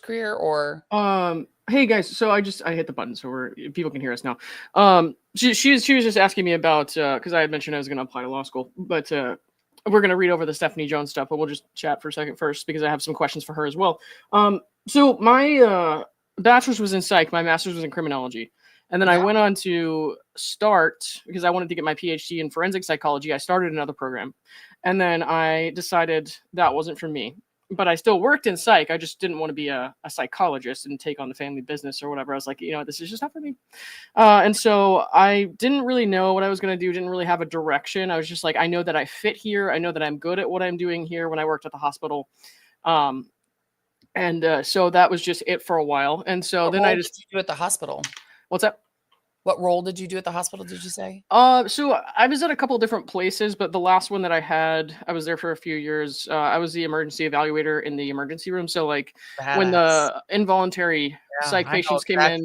career or? Hey guys, so I hit the button so people can hear us now. She was just asking me about because I had mentioned I was going to apply to law school, but we're going to read over the Stephanie Jones stuff, but we'll just chat for a second first because I have some questions for her as well. So my bachelor's was in psych, my master's was in criminology, and then I went on to start because I wanted to get my PhD in forensic psychology. I started another program, and then I decided that wasn't for me. But I still worked in psych. I just didn't want to be a psychologist and take on the family business or whatever. I was like, this is just not for me. And so I didn't really know what I was going to do. Didn't really have a direction. I was just like, I know that I fit here. I know that I'm good at what I'm doing here when I worked at the hospital. So that was just it for a while. And so then I just did you do at the hospital. What's that? What role did you do at the hospital, did you say? So I was at a couple of different places, but the last one that I had, I was there for a few years. I was the emergency evaluator in the emergency room. So like when the involuntary psych patients came in,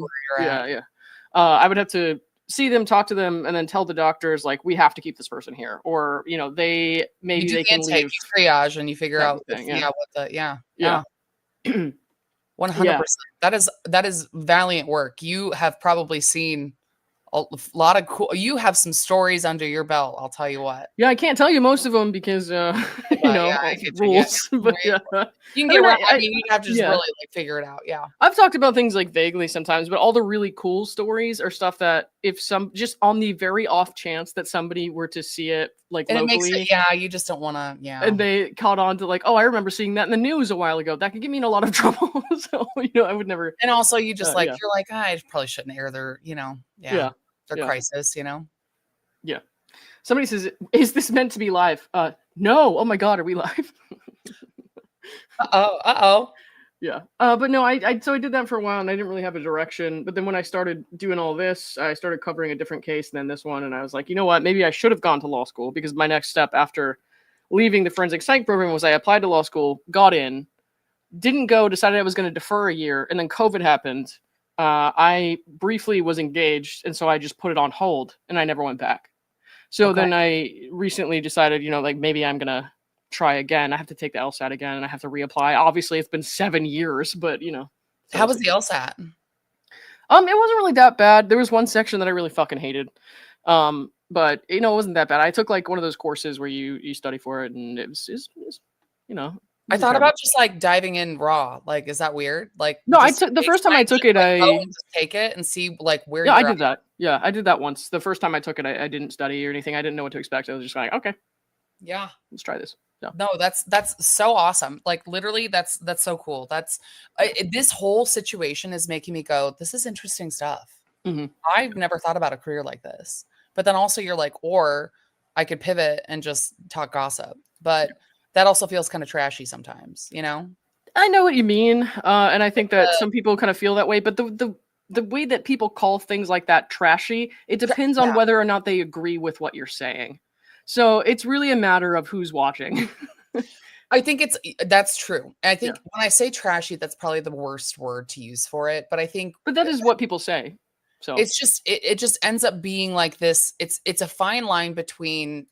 I would have to see them, talk to them, and then tell the doctors like, we have to keep this person here, or they can leave. You triage and you figure out what the 100%. That is valiant work. You have probably seen a lot of cool. You have some stories under your belt. I'll tell you what. Yeah, I can't tell you most of them because rules. But you can get around. I mean, you have to just really figure it out. Yeah, I've talked about things like vaguely sometimes, but all the really cool stories are stuff that if just on the very off chance that somebody were to see it like and locally, you just don't want to. Yeah, and they caught on to like, oh, I remember seeing that in the news a while ago. That could get me in a lot of trouble. So I would never. And also, you just you're like, I probably shouldn't air their their crisis, Yeah. Somebody says, is this meant to be live? No. Oh my God, are we live? Uh-oh. Yeah. But no, so I did that for a while and I didn't really have a direction. But then when I started doing all this, I started covering a different case than this one. And I was like, you know what? Maybe I should have gone to law school because my next step after leaving the forensic psych program was I applied to law school, got in, didn't go, decided I was going to defer a year. And then COVID happened. I briefly was engaged, and so I just put it on hold, and I never went back. So then I recently decided, maybe I'm gonna try again. I have to take the LSAT again, and I have to reapply. Obviously, it's been 7 years, but How was the LSAT? It wasn't really that bad. There was one section that I really fucking hated, but it wasn't that bad. I took like one of those courses where you study for it, and it was I thought about just like diving in raw. Like, is that weird? Like, no, I took the first time I took it. I just take it and see like where. Yeah, I did that. Yeah, I did that once. The first time I took it, I didn't study or anything. I didn't know what to expect. I was just like, okay, yeah, let's try this. Yeah. No, that's so awesome. Like literally, that's so cool. This whole situation is making me go, this is interesting stuff. Mm-hmm. I've never thought about a career like this. But then also you're like, or I could pivot and just talk gossip. But that also feels kind of trashy sometimes, I know what you mean. And I think that some people kind of feel that way. But the way that people call things like that trashy, it depends on whether or not they agree with what you're saying. So it's really a matter of who's watching. I think that's true. I think when I say trashy, that's probably the worst word to use for it. But that is what people say. So it's just, it just ends up being like this. It's a fine line between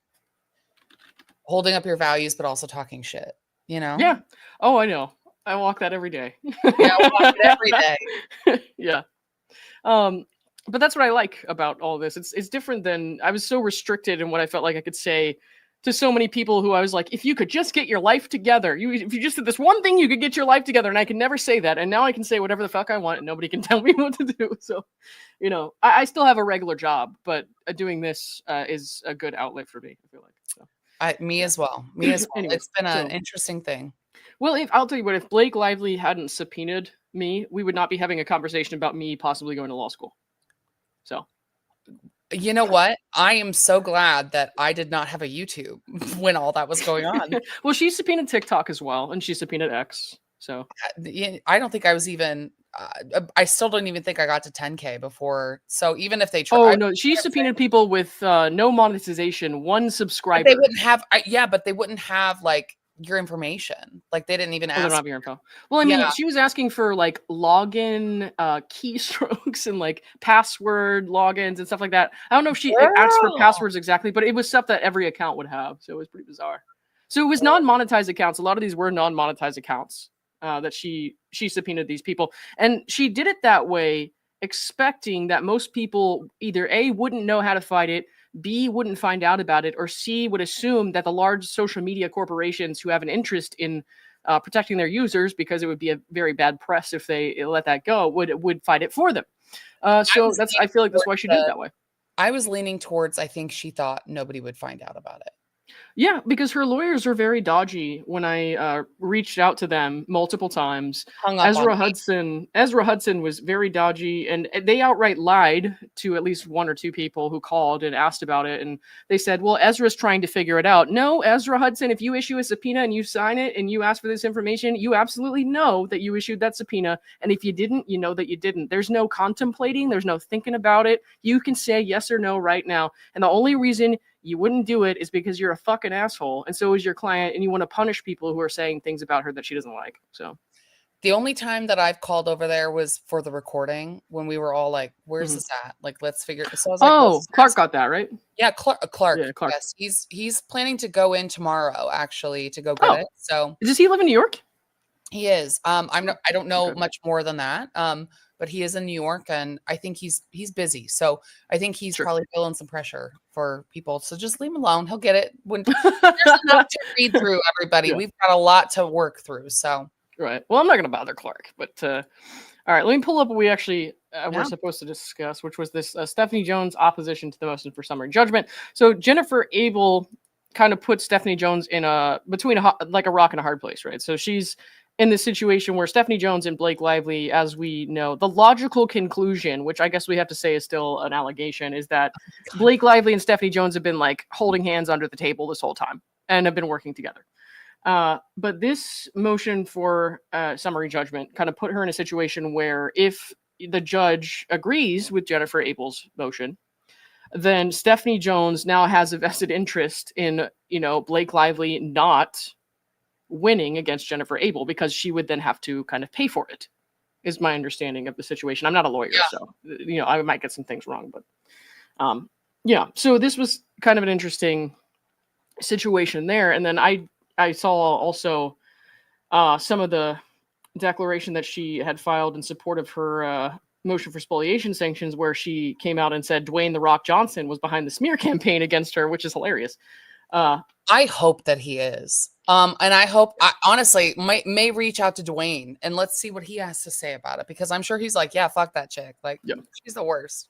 holding up your values, but also talking shit, Yeah. Oh, I know. I walk that every day. Yeah, I walk it every day. Yeah. But that's what I like about all this. It's different than I was so restricted in what I felt like I could say to so many people who I was like, if you could just get your life together, if you just did this one thing, you could get your life together. And I can never say that. And now I can say whatever the fuck I want and nobody can tell me what to do. So, I still have a regular job, but doing this is a good outlet for me, I feel like. So. Me as well. Anyways, it's been an interesting thing. Well, I'll tell you what, if Blake Lively hadn't subpoenaed me, we would not be having a conversation about me possibly going to law school. So, you know what? I am so glad that I did not have a YouTube when all that was going on. Well, she subpoenaed TikTok as well, and she subpoenaed X. So I don't think I was even. I still don't even think I got to 10K before. So even if they tried, oh no, she subpoenaed people with no monetization, one subscriber. But they wouldn't have. But they wouldn't have like your information. Like they didn't even ask. They don't have your info. Well, I mean, she was asking for like login keystrokes and like password logins and stuff like that. I don't know if she asked for passwords exactly, but it was stuff that every account would have. So it was pretty bizarre. So it was non-monetized accounts. A lot of these were non-monetized accounts. that she subpoenaed these people, and she did it that way, expecting that most people either A, wouldn't know how to fight it, B, wouldn't find out about it, or C, would assume that the large social media corporations who have an interest in protecting their users, because it would be a very bad press if they let that go, would fight it for them. So I feel like that's why she did it that way. I was leaning towards, I think she thought nobody would find out about it. Yeah, because her lawyers are very dodgy. When I reached out to them multiple times, Ezra Hudson was very dodgy, and they outright lied to at least one or two people who called and asked about it. And they said, well, Ezra's trying to figure it out. No, Ezra Hudson, if you issue a subpoena and you sign it and you ask for this information, you absolutely know that you issued that subpoena. And if you didn't, you know that you didn't. There's no contemplating. There's no thinking about it. You can say yes or no right now. And the only reason you wouldn't do it is because you're a fucking asshole, and so is your client, and you want to punish people who are saying things about her that she doesn't like. So the only time that I've called over there was for the recording, when we were all like, where's this at? Like, let's figure it. So I was like, Clark got that, right? Yeah, Clark. Yeah, Clark. Yes, he's planning to go in tomorrow, actually, to go get it. So does he live in New York? He is. I don't know much more than that. But he is in New York, and I think he's busy. So I think he's probably feeling some pressure for people. So just leave him alone. He'll get it. There's enough to read through, everybody. Yeah. We've got a lot to work through. So right. Well, I'm not going to bother Clark, but all right. Let me pull up what we actually were supposed to discuss, which was this Stephanie Jones opposition to the motion for summary judgment. So Jennifer Abel kind of put Stephanie Jones in between a rock and a hard place, right? So she's in this situation where Stephanie Jones and Blake Lively, as we know, the logical conclusion, which I guess we have to say is still an allegation, is that Blake Lively and Stephanie Jones have been like holding hands under the table this whole time and have been working together. But this motion for summary judgment kind of put her in a situation where if the judge agrees with Jennifer Abel's motion, then Stephanie Jones now has a vested interest in, Blake Lively not winning against Jennifer Abel, because she would then have to kind of pay for it, is my understanding of the situation. I'm not a lawyer, so I might get some things wrong, but so this was kind of an interesting situation there. And then I saw also some of the declaration that she had filed in support of her motion for spoliation sanctions, where she came out and said Dwayne "The Rock" Johnson was behind the smear campaign against her, which is hilarious. I hope that he is. And I hope, I honestly may reach out to Dwayne and let's see what he has to say about it, because I'm sure he's like, yeah, fuck that chick. Like, she's the worst.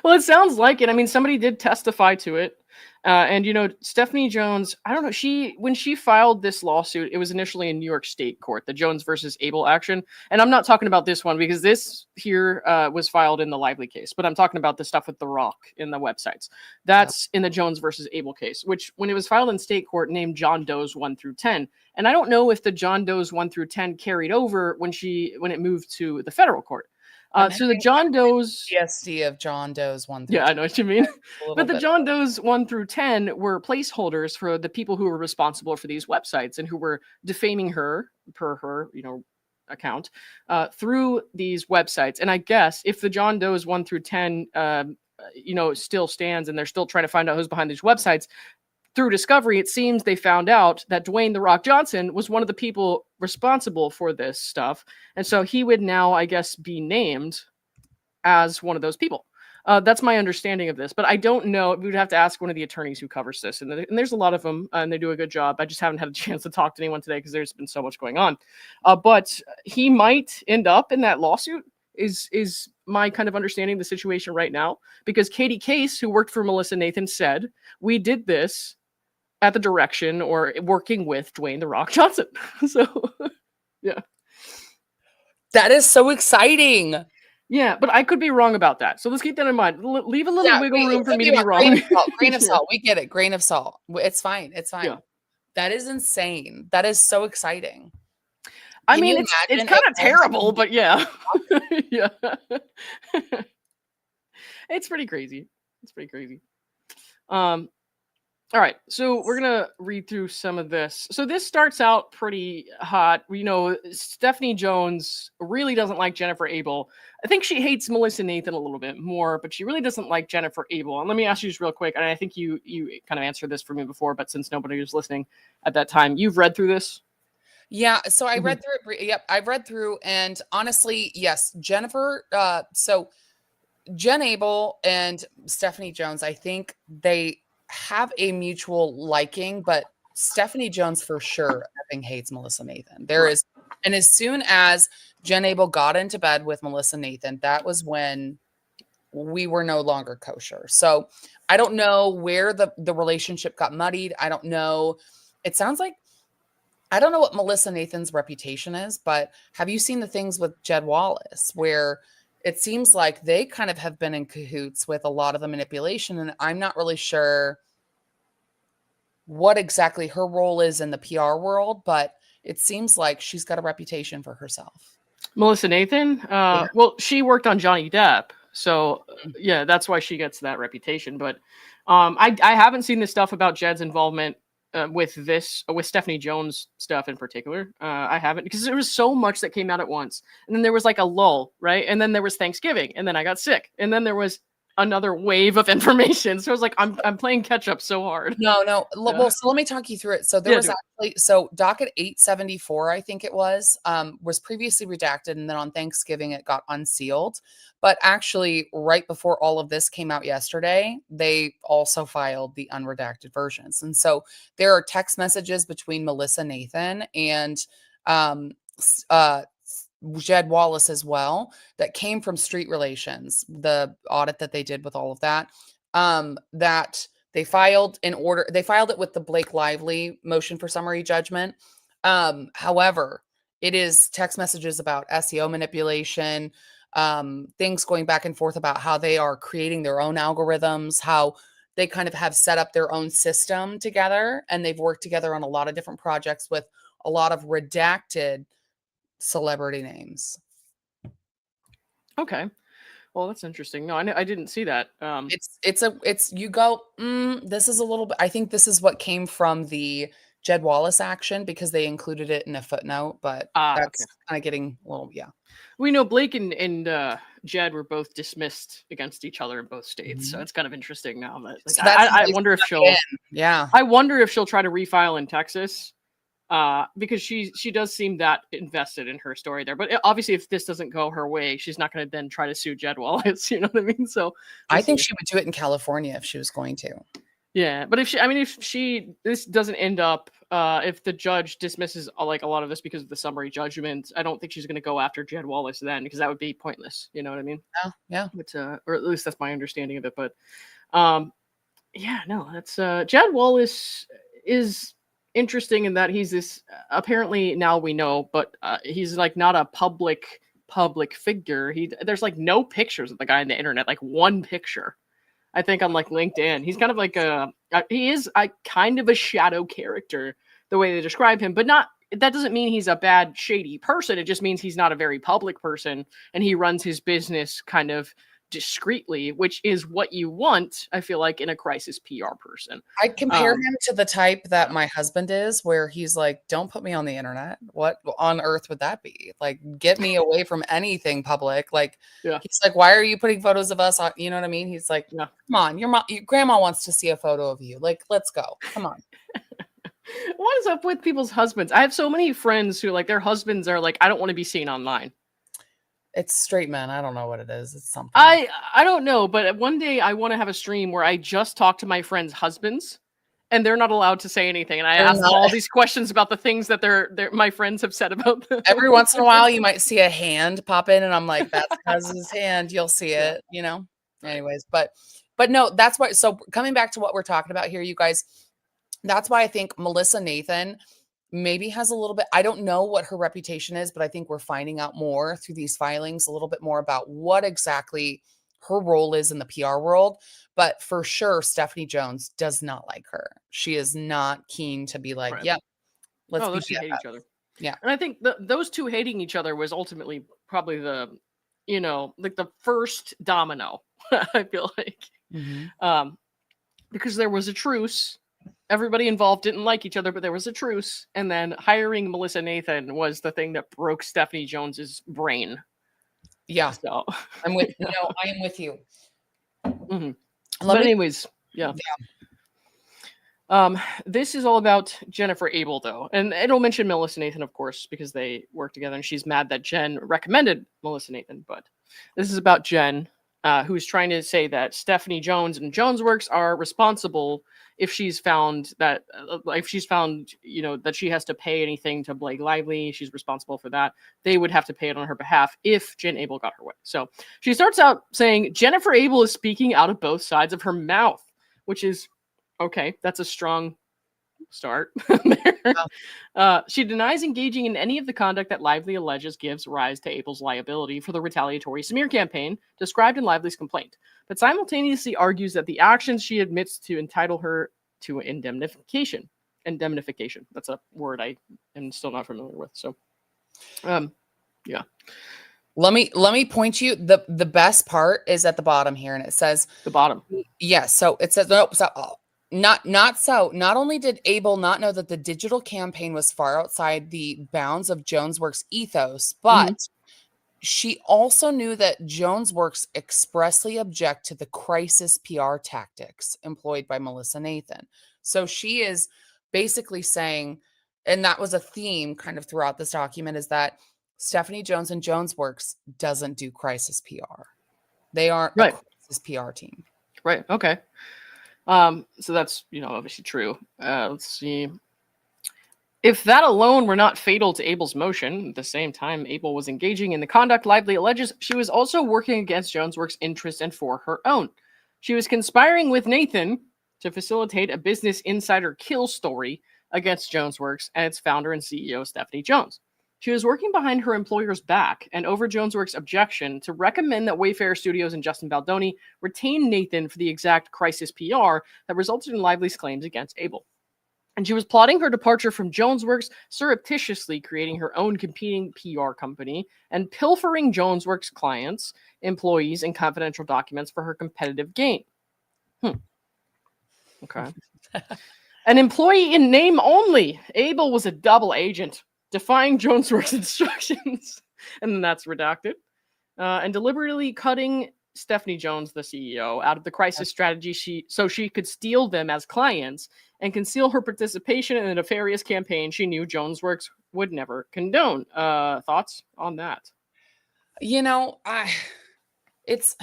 Well, it sounds like it. I mean, somebody did testify to it. And Stephanie Jones, I don't know, when she filed this lawsuit, it was initially in New York State court, the Jones versus Abel action. And I'm not talking about this one, because this here was filed in the Lively case, but I'm talking about the stuff with The Rock in the websites. That's in the Jones versus Abel case, which when it was filed in state court, named John Doe's 1 through 10. And I don't know if the John Doe's 1 through 10 carried over when it moved to the federal court. So the John Doe's PSD of John Doe's 1 through 10. I know what you mean. But the John Doe's 1 through 10 were placeholders for the people who were responsible for these websites and who were defaming her per her, account through these websites. And I guess if the John Doe's 1 through 10, still stands and they're still trying to find out who's behind these websites, through discovery, it seems they found out that Dwayne "The Rock" Johnson was one of the people responsible for this stuff. And so he would now, I guess, be named as one of those people. That's my understanding of this. But I don't know. We would have to ask one of the attorneys who covers this. And there's a lot of them, and they do a good job. I just haven't had a chance to talk to anyone today because there's been so much going on. But he might end up in that lawsuit, is my kind of understanding of the situation right now. Because Katie Case, who worked for Melissa Nathan, said, we did this at the direction or working with Dwayne "The Rock" Johnson. So, yeah. That is so exciting. Yeah, but I could be wrong about that. So let's keep that in mind. Leave a little wiggle room for me to be wrong. Grain of salt. We get it. Grain of salt. It's fine. It's fine. Yeah. That is insane. That is so exciting. I mean, it's kind of terrible, but yeah. Yeah. It's pretty crazy. All right, so we're going to read through some of this. So this starts out pretty hot. Stephanie Jones really doesn't like Jennifer Abel. I think she hates Melissa Nathan a little bit more, but she really doesn't like Jennifer Abel. And let me ask you just real quick, and I think you kind of answered this for me before, but since nobody was listening at that time, you've read through this? Yeah, so I read through it. Yep, I've read through, and honestly, yes, Jennifer. So Jen Abel and Stephanie Jones, I think they have a mutual liking, but Stephanie Jones for sure effing hates Melissa Nathan. There Right. is, and as soon as Jen Abel got into bed with Melissa Nathan, that was when we were no longer kosher. So I don't know where the relationship got muddied. I don't know. It sounds like I don't know what Melissa Nathan's reputation is, but have you seen the things with Jed Wallace where it seems like they kind of have been in cahoots with a lot of the manipulation? And I'm not really sure what exactly her role is in the PR world, but it seems like she's got a reputation for herself. Melissa Nathan? Yeah. Well, she worked on Johnny Depp. So, Mm. yeah, that's why she gets that reputation. But I haven't seen the stuff about Jed's involvement with Stephanie Jones stuff in particular. I haven't, because there was so much that came out at once. And then there was like a lull, right? And then there was Thanksgiving. And then I got sick. And then there was another wave of information. So I was like, I'm playing catch up so hard. No. Yeah. Well, so let me talk you through it. So there was actually, so docket 874, I think it was previously redacted, and then on Thanksgiving it got unsealed. But actually, right before all of this came out yesterday, they also filed the unredacted versions. And so there are text messages between Melissa Nathan and Jed Wallace as well that came from Street Relations, the audit that they did with all of that. That they filed it with the Blake Lively motion for summary judgment. However, it is text messages about SEO manipulation, things going back and forth about how they are creating their own algorithms, how they kind of have set up their own system together, and they've worked together on a lot of different projects with a lot of redacted celebrity names. Okay. Well, that's interesting. No, I didn't see that. You go, this is a little bit, I think this is what came from the Jed Wallace action because they included it in a footnote, but that's Okay. kind of getting a little, yeah. We know Blake and Jed were both dismissed against each other in both states, so it's kind of interesting now. That like, So I wonder if she'll, yeah. I wonder if she'll try to refile in Texas, because she does seem that invested in her story there. But obviously, if this doesn't go her way, she's not going to then try to sue Jed Wallace. You know what I mean? So I think she would do it in California if she was going to. Yeah, but if this doesn't end up, if the judge dismisses like a lot of this because of the summary judgment, I don't think she's going to go after Jed Wallace then, because that would be pointless. You know what I mean? Yeah. But or at least that's my understanding of it. But yeah, no, that's Jed Wallace is interesting in that he's this apparently, now we know, but he's like not a public figure. There's like no pictures of the guy on the internet, like one picture. I think on like LinkedIn, he's kind of like he is a kind of a shadow character the way they describe him, but that doesn't mean he's a bad, shady person. It just means he's not a very public person, and he runs his business kind of discreetly, which is what you want, I feel like, in a crisis PR person. I compare him to the type that my husband is, where he's like, don't put me on the internet. What on earth would that be? Like, get me away from anything public. Like, he's like, why are you putting photos of us on? You know what I mean? He's like, come on, your grandma wants to see a photo of you. Like, let's go. Come on. What is up with people's husbands? I have so many friends who like their husbands are like, I don't want to be seen online. It's straight men. I don't know what it is. It's something. I don't know, but one day I want to have a stream where I just talk to my friends' husbands, and they're not allowed to say anything, and I ask them all these questions about the things that my friends have said about them. Every once in a while, you might see a hand pop in, and I'm like, that's his hand. You'll see it, you know. Anyways, but no, that's why. So coming back to what we're talking about here, you guys, that's why I think Melissa Nathan maybe has a little bit, I don't know what her reputation is, but I think we're finding out more through these filings, a little bit more about what exactly her role is in the PR world. But for sure, Stephanie Jones does not like her. She is not keen to be like, yep, let's those two hate each other. Yeah. And I think those two hating each other was ultimately probably the, like the first domino, I feel like. Because there was a truce. Everybody involved didn't like each other, but there was a truce. And then hiring Melissa Nathan was the thing that broke Stephanie Jones's brain. Yeah. So I'm with you. No, I am with you. But anyways, yeah. This is all about Jennifer Abel, though, and it'll mention Melissa Nathan, of course, because they work together, and she's mad that Jen recommended Melissa Nathan. But this is about Jen, who's trying to say that Stephanie Jones and JonesWorks are responsible if she's found that, if she's found, that she has to pay anything to Blake Lively, she's responsible for that. They would have to pay it on her behalf if Jen Abel got her way. So she starts out saying Jennifer Abel is speaking out of both sides of her mouth, which is okay. That's a strong start there. She denies engaging in any of the conduct that Lively alleges gives rise to Abel's liability for the retaliatory smear campaign described in Lively's complaint, but simultaneously argues that the actions she admits to entitle her to indemnification. Indemnification. That's a word I am still not familiar with. So, yeah. Let me point you. The best part is at the bottom here, and it says the bottom. Yeah. So it says no. So, Not so. Not only did Abel not know that the digital campaign was far outside the bounds of JonesWorks' ethos, but she also knew that JonesWorks expressly object to the crisis PR tactics employed by Melissa Nathan. So she is basically saying, and that was a theme kind of throughout this document, is that Stephanie Jones and JonesWorks doesn't do crisis PR. They aren't a crisis PR team. Right. Okay. So that's, obviously true. Let's see. If that alone were not fatal to Abel's motion, at the same time Abel was engaging in the conduct Lively alleges, she was also working against JonesWorks' interests and for her own. She was conspiring with Nathan to facilitate a business insider kill story against JonesWorks and its founder and CEO, Stephanie Jones. She was working behind her employer's back and over JonesWorks' objection to recommend that Wayfarer Studios and Justin Baldoni retain Nathan for the exact crisis PR that resulted in Lively's claims against Abel. And she was plotting her departure from JonesWorks, surreptitiously creating her own competing PR company and pilfering JonesWorks clients, employees, and confidential documents for her competitive gain. Okay. An employee in name only, Abel was a double agent, defying JonesWorks' instructions, and then that's redacted, and deliberately cutting Stephanie Jones, the CEO, out of the crisis strategy so she could steal them as clients and conceal her participation in a nefarious campaign she knew JonesWorks would never condone. Thoughts on that? It's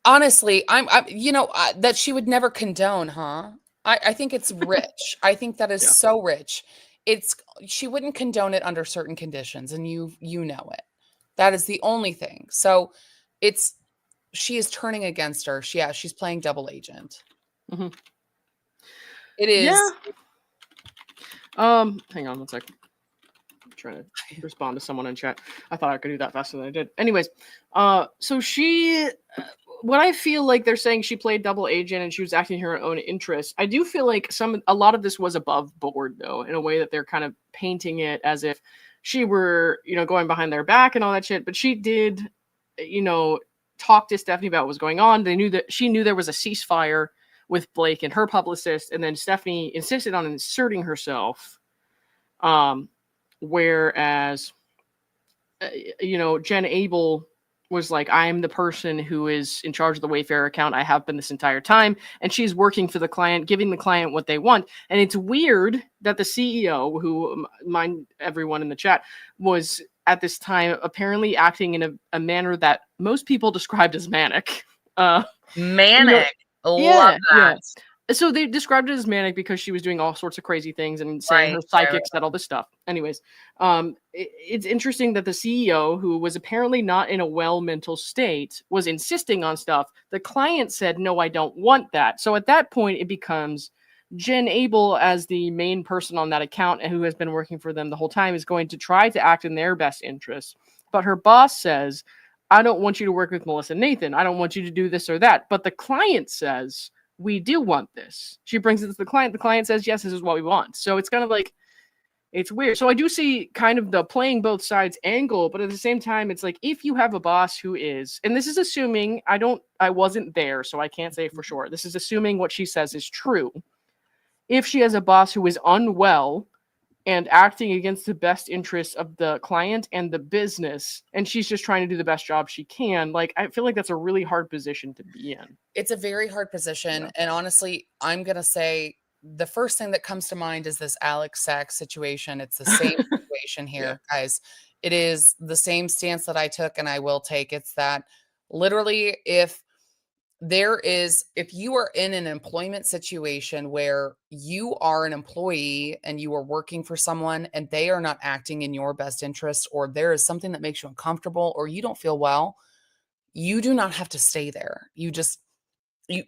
honestly, that she would never condone, huh? I think it's rich. I think that is so rich. She wouldn't condone it under certain conditions, and you know it. That is the only thing. So she is turning against her. She's playing double agent. Mm-hmm. It is. Yeah. Hang on one second. I'm trying to respond to someone in chat. I thought I could do that faster than I did. Anyways, so what I feel like they're saying she played double agent and she was acting in her own interest. I do feel like a lot of this was above board, though, in a way that they're kind of painting it as if she were, going behind their back and all that shit. But she did, talk to Stephanie about what was going on. She knew there was a ceasefire with Blake and her publicist, and then Stephanie insisted on inserting herself. Whereas, Jen Abel was like, I'm the person who is in charge of the Wayfarer account. I have been this entire time. And she's working for the client, giving the client what they want. And it's weird that the CEO, who, mind everyone in the chat, was at this time apparently acting in a manner that most people described as manic. Manic. Love that. Yeah. So they described it as manic because she was doing all sorts of crazy things and saying her psychic said all this stuff. Anyways, it's interesting that the CEO, who was apparently not in a well mental state, was insisting on stuff. The client said, no, I don't want that. So at that point, it becomes Jen Abel, as the main person on that account and who has been working for them the whole time, is going to try to act in their best interests. But her boss says, I don't want you to work with Melissa Nathan. I don't want you to do this or that. But the client says, we do want this. She brings it to the client. The client says, yes, this is what we want. So it's kind of like, it's weird. So I do see kind of the playing both sides angle, but at the same time, it's like, if you have a boss who is, and this is assuming, I wasn't there, so I can't say for sure. This is assuming what she says is true. If she has a boss who is unwell and acting against the best interests of the client and the business, and she's just trying to do the best job she can. Like, I feel like that's a really hard position to be in. It's a very hard position, and honestly, I'm gonna say the first thing that comes to mind is this Alex Sachs situation. It's the same situation here, guys. It is the same stance that I took and I will take. It's that literally if you are in an employment situation where you are an employee and you are working for someone and they are not acting in your best interest, or there is something that makes you uncomfortable or you don't feel well, you do not have to stay there. You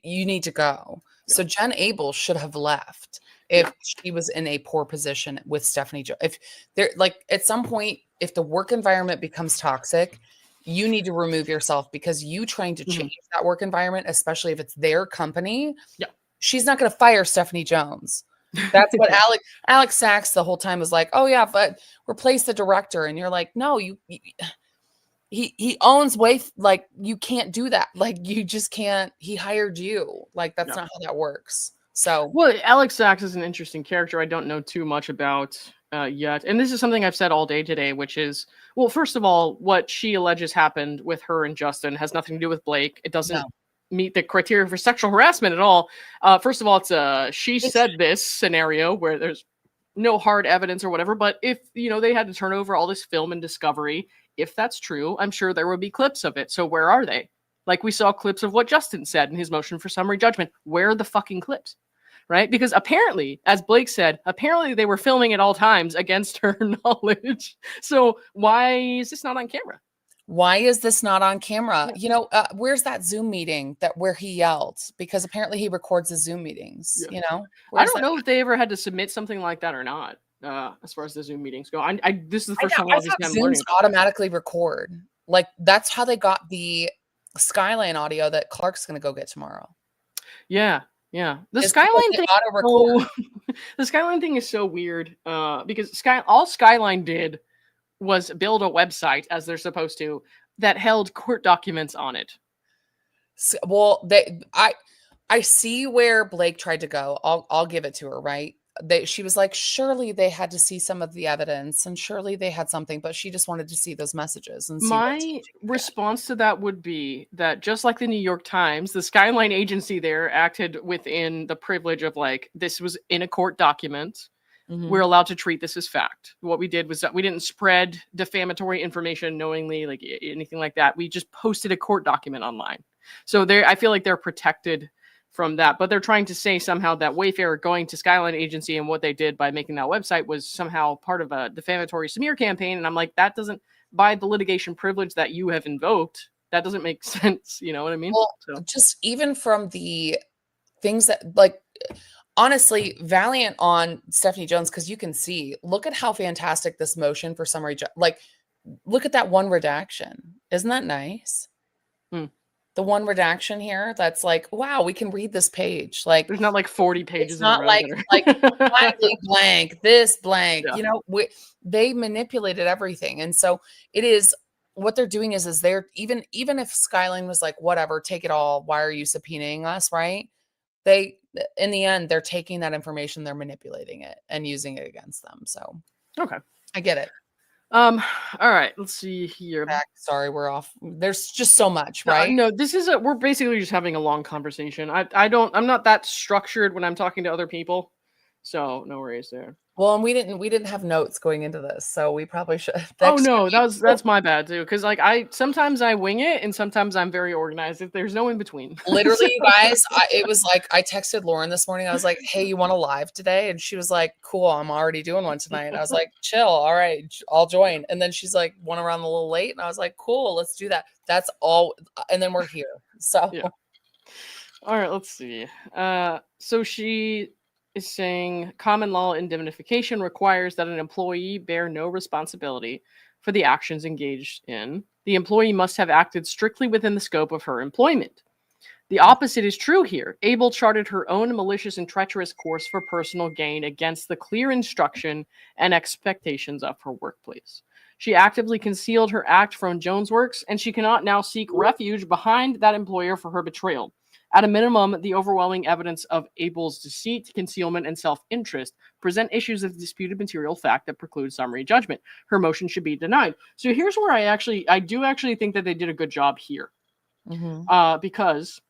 need to go. So Jen Abel should have left if she was in a poor position with Stephanie Jo. If there, like, at some point, if the work environment becomes toxic, you need to remove yourself, because you trying to change that work environment, especially if it's their company. She's not going to fire Stephanie Jones. That's what Alex Sachs the whole time was like, oh yeah, but replace the director. And you're like, no, he owns Wayfair. Like, you can't do that. Like, you just can't. He hired you. Like, that's not how that works. So, well, Alex Sachs is an interesting character I don't know too much about yet. And this is something I've said all day today, which is, well, first of all, what she alleges happened with her and Justin has nothing to do with Blake. It doesn't meet the criteria for sexual harassment at all. First of all, it's a she said this scenario where there's no hard evidence or whatever. But if, they had to turn over all this film and discovery, if that's true, I'm sure there would be clips of it. So where are they? Like, we saw clips of what Justin said in his motion for summary judgment. Where are the fucking clips? Right? Because apparently, as Blake said, apparently they were filming at all times against her knowledge. So why is this not on camera? Why is this not on camera? Where's that Zoom meeting where he yelled? Because apparently he records his Zoom meetings, I don't know if they ever had to submit something like that or not. As far as the Zoom meetings go, this is the first time I'm learning. Zooms automatically record. Like, that's how they got the Skyline audio that Clark's going to go get tomorrow. Yeah. The Skyline thing. The Skyline thing is so weird. Because all Skyline did was build a website, as they're supposed to, that held court documents on it. Well, I see where Blake tried to go. I'll give it to her, right? She was like, surely they had to see some of the evidence and surely they had something, but she just wanted to see those messages. And my response to that would be that, just like the New York Times, the Skyline agency there acted within the privilege of, like, this was in a court document. We're allowed to treat this as fact. What we did was that we didn't spread defamatory information knowingly, like anything like that. We just posted a court document online. So I feel like they're protected from that, but they're trying to say somehow that Wayfair going to Skyline agency and what they did by making that website was somehow part of a defamatory smear campaign. And I'm like, that doesn't, by the litigation privilege that you have invoked, that doesn't make sense. You know what I mean? Well, just even from the things that, like, honestly, valiant on Stephanie Jones, because you can see, look at how fantastic this motion for summary, like, look at that one redaction. Isn't that nice? The one redaction here, that's like, wow, we can read this page. Like, there's not like 40 pages. It's not like blank, this blank. They manipulated everything, and so it is. What they're doing is they're even if Skyline was like, whatever, take it all. Why are you subpoenaing us? Right? They, in the end, they're taking that information, they're manipulating it and using it against them. So okay, I get it. All right, let's see here. Sorry, we're off. There's just so much, right? No, we're basically just having a long conversation. I'm not that structured when I'm talking to other people, so no worries there. Well, and we didn't have notes going into this, so we probably should. Oh no, that's my bad too. Because like sometimes I wing it, and sometimes I'm very organized. There's no in between. Literally, guys, it was like I texted Lauren this morning. I was like, "Hey, you want to live today?" And she was like, "Cool, I'm already doing one tonight." And I was like, "Chill, all right, I'll join." And then she's like, "Want to run a little late?" And I was like, "Cool, let's do that." That's all. And then we're here. So yeah. All right, let's see. So she is saying common law indemnification requires that an employee bear no responsibility for the actions engaged in. The employee must have acted strictly within the scope of her employment. The opposite is true here. Abel charted her own malicious and treacherous course for personal gain against the clear instruction and expectations of her workplace. She actively concealed her act from Jones Works, and she cannot now seek refuge behind that employer for her betrayal. At a minimum, the overwhelming evidence of Abel's deceit, concealment, and self-interest present issues of disputed material fact that preclude summary judgment. Her motion should be denied. So here's where I do actually think that they did a good job here. Because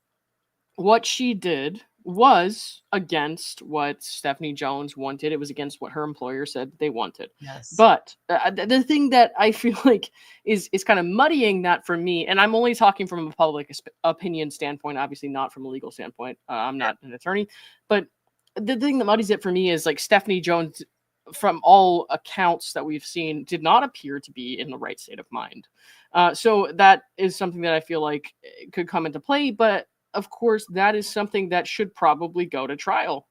what she did was against what Stephanie Jones wanted. It was against what her employer said they wanted. Yes. But the thing that I feel like is kind of muddying that for me, and I'm only talking from a public opinion standpoint, obviously not from a legal standpoint. I'm not an attorney, but the thing that muddies it for me is like Stephanie Jones, from all accounts that we've seen, did not appear to be in the right state of mind. So that is something that I feel like could come into play, but of course, that is something that should probably go to trial,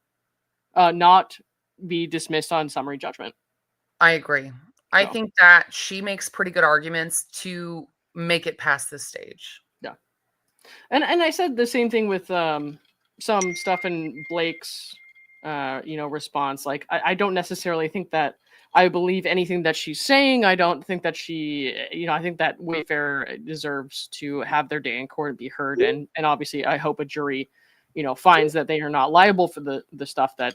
not be dismissed on summary judgment. I agree. I think that she makes pretty good arguments to make it past this stage. Yeah. And I said the same thing with some stuff in Blake's response. Like, I don't necessarily think that I believe anything that she's saying. I don't think that I think that Wayfair deserves to have their day in court and be heard. And obviously I hope a jury, finds that they are not liable for the stuff that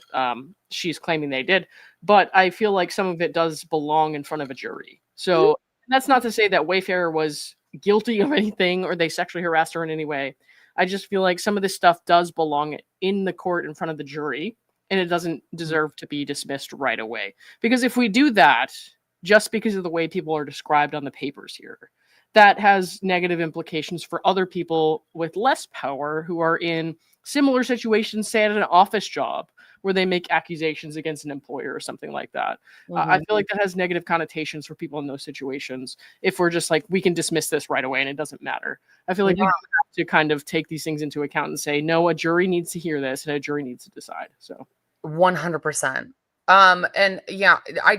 she's claiming they did. But I feel like some of it does belong in front of a jury. So that's not to say that Wayfair was guilty of anything or they sexually harassed her in any way. I just feel like some of this stuff does belong in the court in front of the jury. And it doesn't deserve to be dismissed right away. Because if we do that, just because of the way people are described on the papers here, that has negative implications for other people with less power who are in similar situations, say at an office job, where they make accusations against an employer or something like that. I feel like that has negative connotations for people in those situations. If we're just like, we can dismiss this right away and it doesn't matter. I feel like we have to kind of take these things into account and say, no, a jury needs to hear this and a jury needs to decide. So 100%. And yeah, I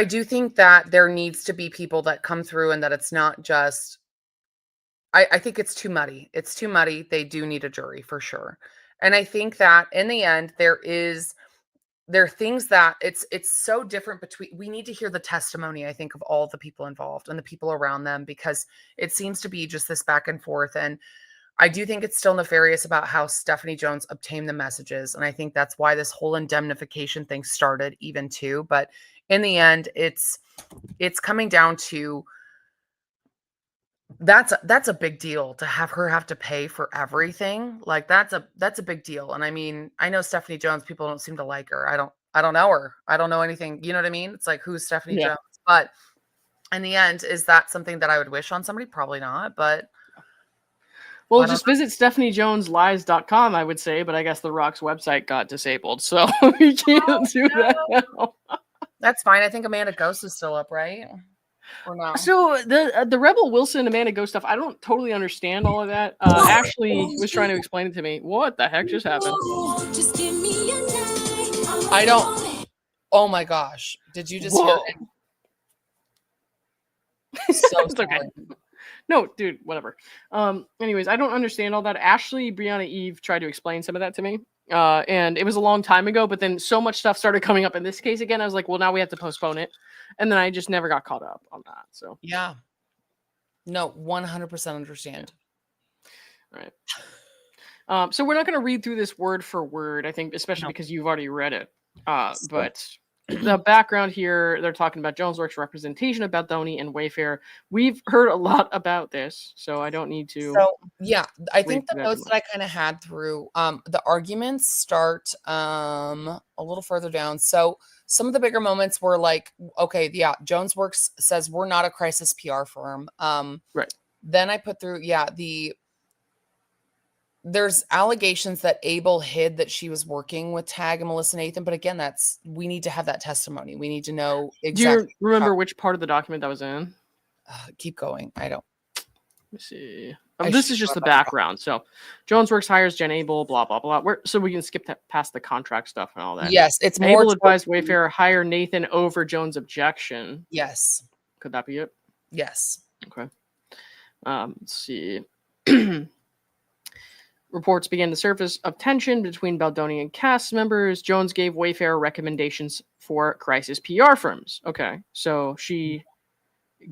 do think that there needs to be people that come through and that it's not just, I think it's too muddy. It's too muddy. They do need a jury for sure. And I think that in the end, there are things that it's so different between, we need to hear the testimony, I think, of all the people involved and the people around them, because it seems to be just this back and forth. And I do think it's still nefarious about how Stephanie Jones obtained the messages. And I think that's why this whole indemnification thing started even too. But in the end, it's coming down to, that's a big deal to have her have to pay for everything. Like that's a big deal. And I mean, I know Stephanie Jones, people don't seem to like her. I don't know her. I don't know anything. You know what I mean? It's like, who's Stephanie Jones? But in the end, is that something that I would wish on somebody? Probably not, but well, just visit StephanieJonesLies.com, I would say, but I guess The Rock's website got disabled, so we can't do that now. That's fine. I think Amanda Ghost is still up, right? Or no? So the Rebel Wilson Amanda Ghost stuff, I don't totally understand all of that. Ashley was trying to explain it to me. What the heck just happened? Just give me a night. I don't. Oh my gosh! Did you just hear it? So It's okay. No, dude, whatever. Anyways, I don't understand all that. Ashley, Brianna, Eve tried to explain some of that to me. And it was a long time ago, but then so much stuff started coming up in this case again. I was like, well, now we have to postpone it. And then I just never got caught up on that. So yeah. No, 100% understand. All right. So we're not going to read through this word for word, I think, especially because you've already read it. But the background here, they're talking about Jonesworks representation of Baldoni and Wayfair. We've heard a lot about this, so I don't need to. So yeah, I think the notes that I kind of had through the arguments start a little further down. So some of the bigger moments were like, okay, yeah, Jonesworks says we're not a crisis PR firm. Right. Then I put through, there's allegations that Abel hid that she was working with Tag and Melissa Nathan. But again, we need to have that testimony. We need to know exactly. Do you remember which part of the document that was in? Keep going. I don't. Let me see. This is just the background. So Jonesworks hires Jen Abel, blah, blah, blah. So we can skip past the contract stuff and all that. Yes. It's more. Abel advised Wayfair hire Nathan over Jones' objection. Yes. Could that be it? Yes. Okay. Let's see. Reports began to surface of tension between Baldoni and cast members. Jones gave Wayfair recommendations for crisis PR firms. Okay, so she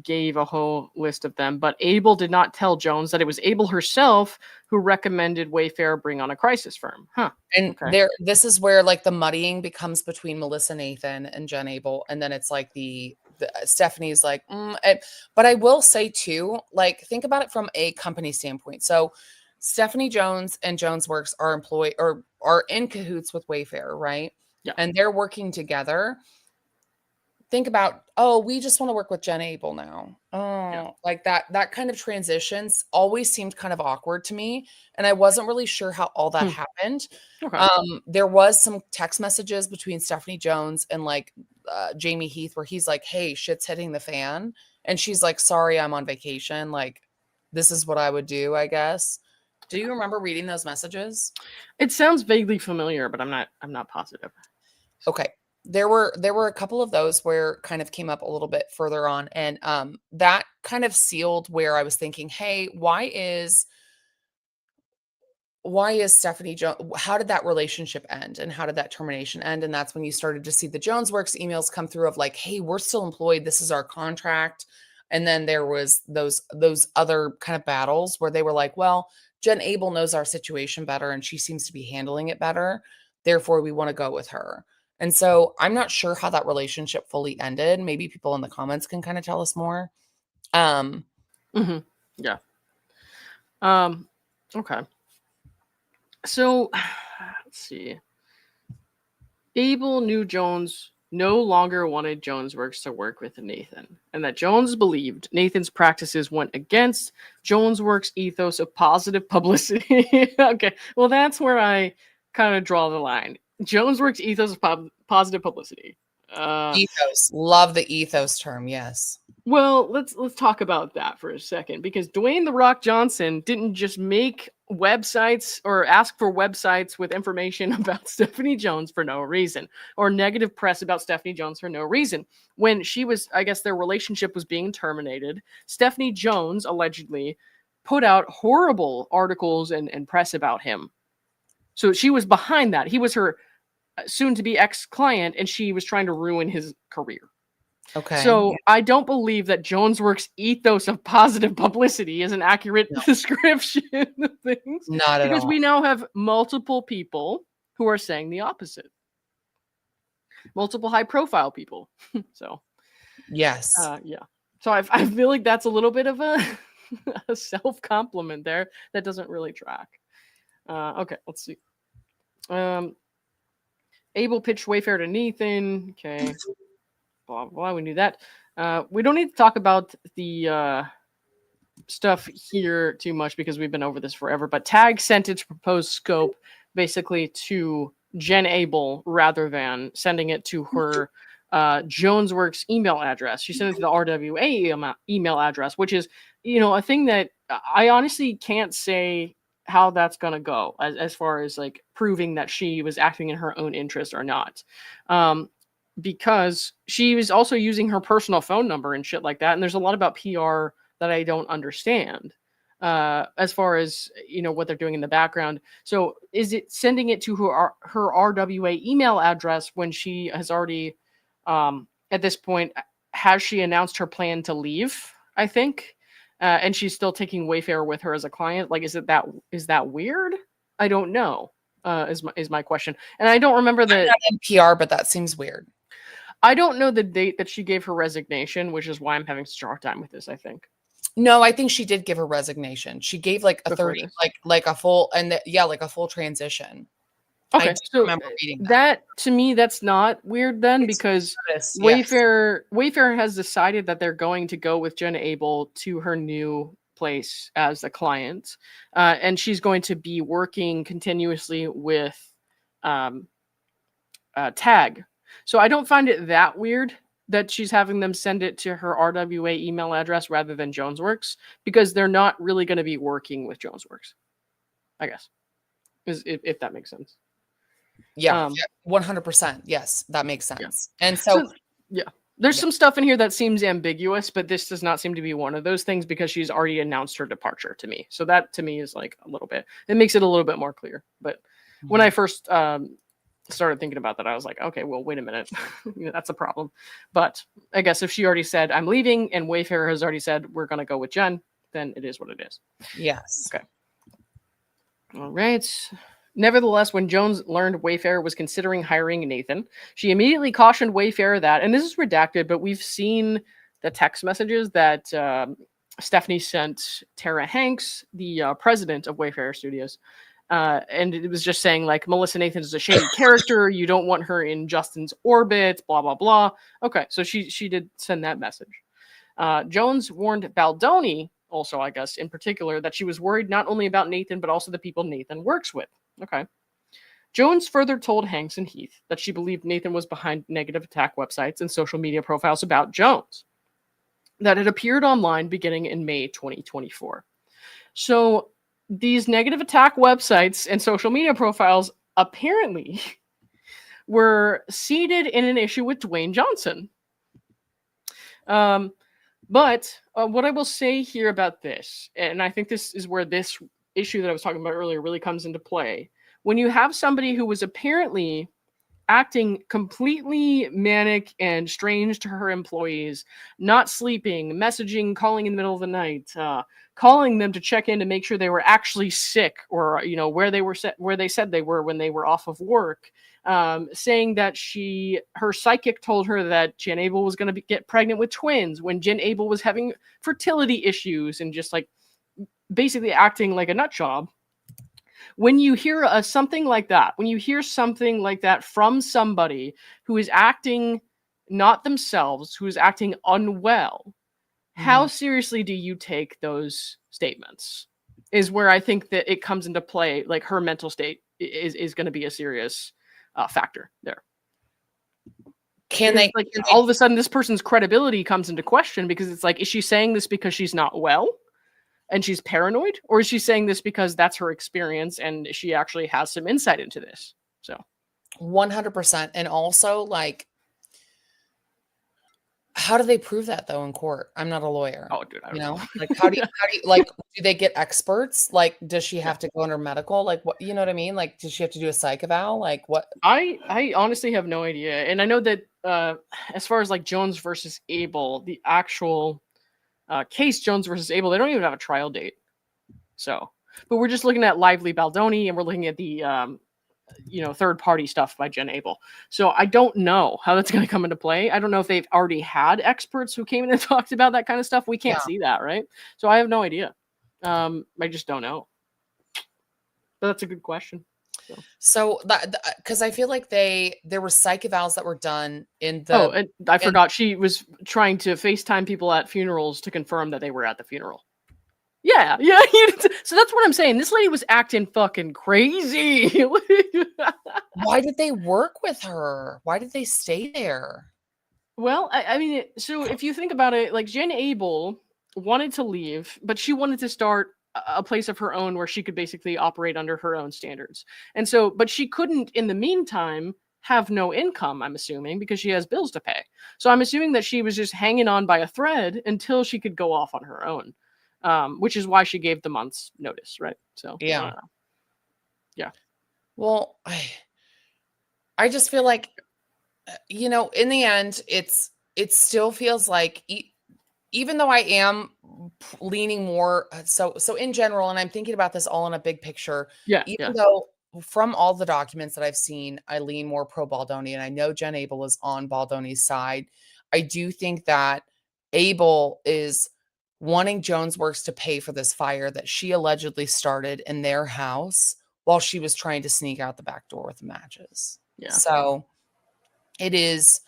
gave a whole list of them, but Abel did not tell Jones that it was Abel herself who recommended Wayfair bring on a crisis firm. Huh. And Okay. this is where like the muddying becomes between Melissa Nathan and Jen Abel, and then it's like the Stephanie's like, but I will say too, like think about it from a company standpoint. So Stephanie Jones and Jones Works are employed or are in cahoots with Wayfair, right? Yeah. And they're working together. Think about, oh, we just want to work with Jen Abel now. Oh, like that kind of transitions always seemed kind of awkward to me. And I wasn't really sure how all that happened. Okay. There was some text messages between Stephanie Jones and like Jamie Heath where he's like, hey, shit's hitting the fan. And she's like, sorry, I'm on vacation. Like, this is what I would do, I guess. Do you remember reading those messages? It sounds vaguely familiar, but I'm not positive. Okay. There were a couple of those where kind of came up a little bit further on, and that kind of sealed where I was thinking, hey, why is Stephanie Jones, how did that relationship end and how did that termination end? And that's when you started to see the Jones Works emails come through of like, hey, we're still employed, this is our contract. And then there was those other kind of battles where they were like, well, Jen Abel knows our situation better and she seems to be handling it better, therefore we want to go with her. And so I'm not sure how that relationship fully ended. Maybe people in the comments can kind of tell us more. Yeah. Okay. So let's see. Abel knew Jones no longer wanted Jones Works to work with Nathan, and that Jones believed Nathan's practices went against Jones Works' ethos of positive publicity. Okay, well, that's where I kind of draw the line. Jones Works' ethos of positive publicity. Ethos. Love the ethos term. Yes. Well, let's talk about that for a second, because Dwayne "The Rock" Johnson didn't just make websites or ask for websites with information about Stephanie Jones for no reason, or negative press about Stephanie Jones for no reason. When she was, I guess their relationship was being terminated, Stephanie Jones allegedly put out horrible articles and press about him. So she was behind that. He was her soon-to-be ex-client, and she was trying to ruin his career. Okay. So I don't believe that Jones Works' ethos of positive publicity is an accurate description of things. Not at all. Because we now have multiple people who are saying the opposite. Multiple high-profile people. So yes. Yeah. So I feel like that's a little bit of a self-compliment there that doesn't really track. Okay, let's see. Abel pitched Wayfair to Nathan. Okay. Blah, blah, we knew that. We don't need to talk about the stuff here too much because we've been over this forever, but Tag sent its proposed scope basically to Jen Abel rather than sending it to her Jones Works email address. She sent it to the RWA email address, which is, a thing that I honestly can't say how that's going to go as far as like proving that she was acting in her own interest or not. Because she was also using her personal phone number and shit like that. And there's a lot about PR that I don't understand as far as, what they're doing in the background. So is it sending it to her RWA email address when she has already, at this point, has she announced her plan to leave, I think? And she's still taking Wayfair with her as a client. Like, is that weird? I don't know, is my question. And I don't remember I'm not in PR, but that seems weird. I don't know the date that she gave her resignation, which is why I'm having such a hard time with this, I think. No, I think she did give her resignation. She gave like a 30, like a full, like a full transition. Okay, I do remember reading that. To me, that's not weird then, because Wayfair has decided that they're going to go with Jen Abel to her new place as a client, and she's going to be working continuously with Tag. So I don't find it that weird that she's having them send it to her RWA email address rather than Jones Works, because they're not really going to be working with Jones Works, I guess, if that makes sense. Yeah, 100%. Yes, that makes sense. Yeah. And so there's some stuff in here that seems ambiguous, but this does not seem to be one of those things because she's already announced her departure to me. So that to me is like a little bit, it makes it a little bit more clear. But when I first started thinking about that, I was like, okay, well, wait a minute. That's a problem. But I guess if she already said, I'm leaving, and Wayfair has already said, we're going to go with Jen, then it is what it is. Yes. Okay. All right. Nevertheless, when Jones learned Wayfair was considering hiring Nathan, she immediately cautioned Wayfair that, and this is redacted, but we've seen the text messages that Stephanie sent Tara Hanks, the president of Wayfair Studios. And it was just saying, like, Melissa Nathan is a shady character. You don't want her in Justin's orbit, blah, blah, blah. Okay, so she did send that message. Jones warned Baldoni, also, I guess, in particular, that she was worried not only about Nathan, but also the people Nathan works with. Okay. Jones further told Hanks and Heath that she believed Nathan was behind negative attack websites and social media profiles about Jones that had appeared online beginning in May 2024. So these negative attack websites and social media profiles apparently were seeded in an issue with Dwayne Johnson. But what I will say here about this, and I think this is where this issue that I was talking about earlier really comes into play. When you have somebody who was apparently acting completely manic and strange to her employees, not sleeping, messaging, calling in the middle of the night, calling them to check in to make sure they were actually sick, or where they said they were when they were off of work, saying that her psychic told her that Jen Abel was going to get pregnant with twins when Jen Abel was having fertility issues, and just like basically acting like a nut job. When you hear something like that, from somebody who is acting not themselves, who is acting unwell, how seriously do you take those statements? Is where I think that it comes into play. Like, her mental state is going to be a serious factor there. All of a sudden this person's credibility comes into question, because it's like, is she saying this because she's not well and she's paranoid, or is she saying this because that's her experience and she actually has some insight into this? So 100%. And also, like, how do they prove that though in court? I'm not a lawyer. Oh, dude, I don't know. Like, how do you like, do they get experts? Like, does she have to go under medical? Like, what, you know what I mean? Like, does she have to do a psych eval? Like, what? I honestly have no idea. And I know that as far as like Jones versus Abel, the actual case Jones versus Abel, they don't even have a trial date. So, but we're just looking at Lively Baldoni, and we're looking at the third party stuff by Jen Abel. So I don't know how that's going to come into play. I don't know if they've already had experts who came in and talked about that kind of stuff. We can't see that, right? So I have no idea. I just don't know. But that's a good question. So that, because I feel like there were psych evals that were done in the. Oh, and I forgot, she was trying to FaceTime people at funerals to confirm that they were at the funeral. Yeah. So that's what I'm saying. This lady was acting fucking crazy. Why did they work with her? Why did they stay there? Well, I mean, so if you think about it, like, Jen Abel wanted to leave, but she wanted to start a place of her own where she could basically operate under her own standards. And so, but she couldn't in the meantime have no income, I'm assuming, because she has bills to pay. So I'm assuming that she was just hanging on by a thread until she could go off on her own, which is why she gave the month's notice, right? So yeah. Yeah. Well, I just feel like, in the end, it still feels like, even though I am leaning more, so in general, and I'm thinking about this all in a big picture, even though from all the documents that I've seen, I lean more pro Baldoni, and I know Jen Abel is on Baldoni's side. I do think that Abel is wanting Jones Works to pay for this fire that she allegedly started in their house while she was trying to sneak out the back door with the matches. Yeah. So it's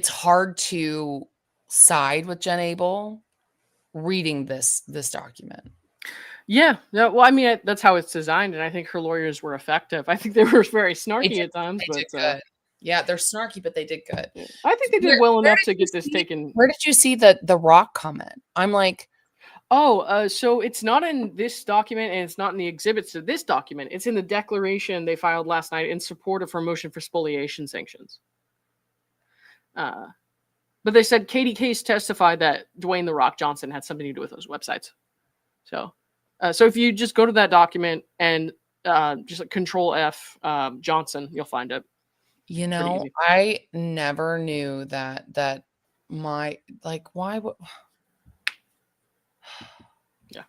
hard to side with Jen Abel reading this document. Yeah. Well, I mean, that's how it's designed, and I think her lawyers were effective. I think they were very snarky at times, but good. Yeah, they're snarky, but they did good. I think they did well enough to get this taken. Where did you see the Rock comment? I'm like, so it's not in this document, and it's not in the exhibits to this document. It's in the declaration they filed last night in support of her motion for spoliation sanctions. But they said Katie Case testified that Dwayne "The Rock" Johnson had something to do with those websites. So if you just go to that document and just like Control F Johnson. You'll find it. You know, I never knew that my like why would yeah.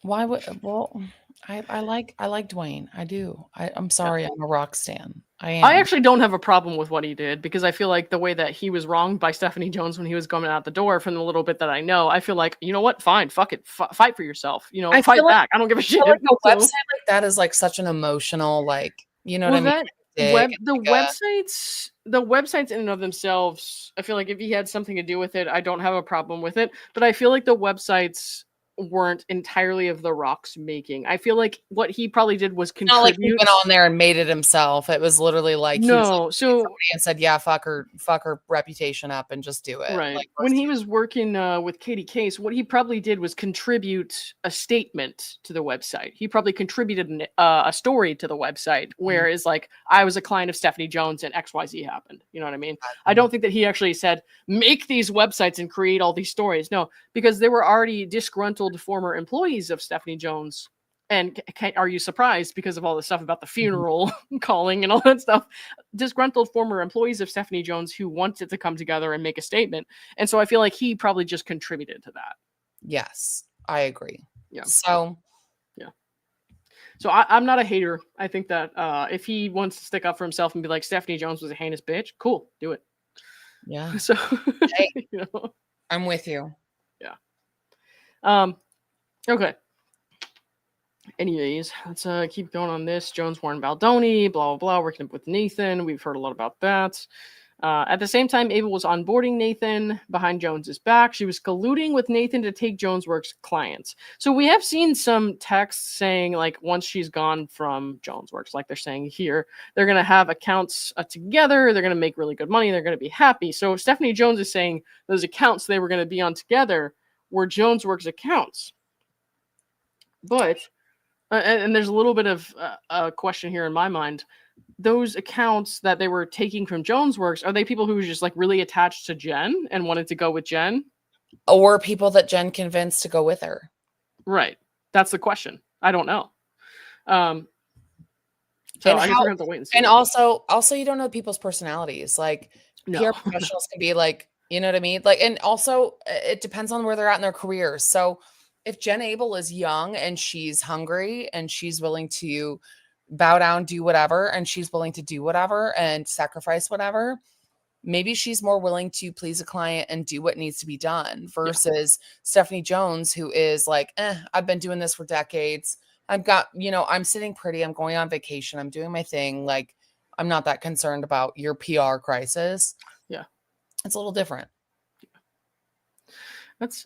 Why would well I like Dwayne. I do. I'm sorry, I'm a rock stan. I am. I actually don't have a problem with what he did because I feel like the way that he was wronged by Stephanie Jones when he was coming out the door, from the little bit that I know, I feel like, you know what? Fine, fuck it, fight for yourself. You know, I fight feel like, back. I don't give a shit. like a website like that is like such an emotional, like, you know what I mean? The websites in and of themselves, I feel like if he had something to do with it, I don't have a problem with it. But I feel like the websites weren't entirely of The Rock's making. I feel like what he probably did was contribute. Not like he went on there and made it himself. It was literally like he was like, so and said, "Yeah, fuck her reputation up and just do it." Right. Like, when he was working with Katie Case, what he probably did was contribute a statement to the website. He probably contributed a story to the website, whereas like, I was a client of Stephanie Jones and XYZ happened. You know what I mean? I don't think that he actually said, make these websites and create all these stories. No, because there were already disgruntled former employees of Stephanie Jones. And are you surprised because of all the stuff about the funeral calling and all that stuff? Disgruntled former employees of Stephanie Jones who wanted to come together and make a statement. And so I feel like he probably just contributed to that. Yes, I agree. Yeah. So, yeah. So I'm not a hater. I think that if he wants to stick up for himself and be like, Stephanie Jones was a heinous bitch, cool, do it. Yeah. So, hey, you know. I'm with you. Yeah. Okay. Anyways, let's keep going on this. Jones warned Baldoni, blah, blah, blah, working with Nathan. We've heard a lot about that. At the same time, Abel was onboarding Nathan behind Jones's back. She was colluding with Nathan to take JonesWorks clients. So we have seen some texts saying, like, once she's gone from JonesWorks, like they're saying here, they're going to have accounts together. They're going to make really good money. They're going to be happy. So Stephanie Jones is saying those accounts they were going to be on together were JonesWorks accounts. But... and there's a little bit of a question here in my mind. Those accounts that they were taking from JonesWorks, are they people who were just like really attached to Jen and wanted to go with Jen? Or people that Jen convinced to go with her? Right. That's the question. I don't know. So and I guess we're gonna have to wait and see. And also you don't know people's personalities. Like No. PR professionals can be like, you know what I mean? Like, and also it depends on where they're at in their careers. So if Jen Abel is young and she's hungry and she's willing to bow down, do whatever, and she's willing to do whatever and sacrifice whatever, maybe she's more willing to please a client and do what needs to be done versus Stephanie Jones, who is like, I've been doing this for decades. I've got, I'm sitting pretty. I'm going on vacation. I'm doing my thing. Like, I'm not that concerned about your PR crisis. Yeah. It's a little different. That's,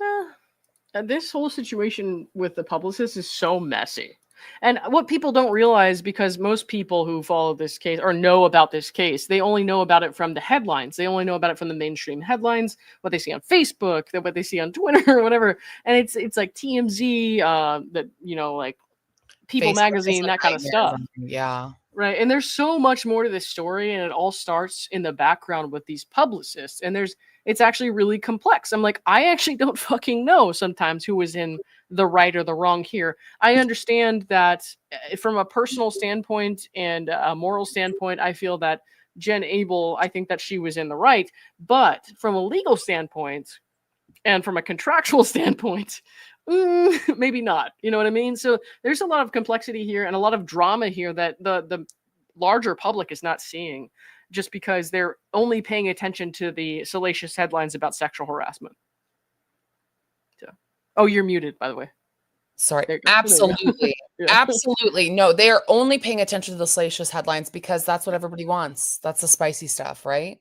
this whole situation with the publicist is so messy. And what people don't realize, because most people who follow this case or know about this case, they only know about it from the headlines. They only know about it from the mainstream headlines, what they see on Facebook, what they see on Twitter or whatever. And it's like TMZ, that, like People Facebook Magazine, that kind of stuff. Yeah. Right. And there's so much more to this story, and it all starts in the background with these publicists. And it's actually really complex. I'm like, I actually don't fucking know sometimes who was in the right or the wrong here. I understand that from a personal standpoint and a moral standpoint, I feel that Jen Abel, I think that she was in the right. But from a legal standpoint and from a contractual standpoint, maybe not. You know what I mean? So there's a lot of complexity here and a lot of drama here that the larger public is not seeing, just because they're only paying attention to the salacious headlines about sexual harassment. So, oh, you're muted, by the way. Sorry. Absolutely. Yeah. Absolutely. No, they are only paying attention to the salacious headlines because that's what everybody wants. That's the spicy stuff, right?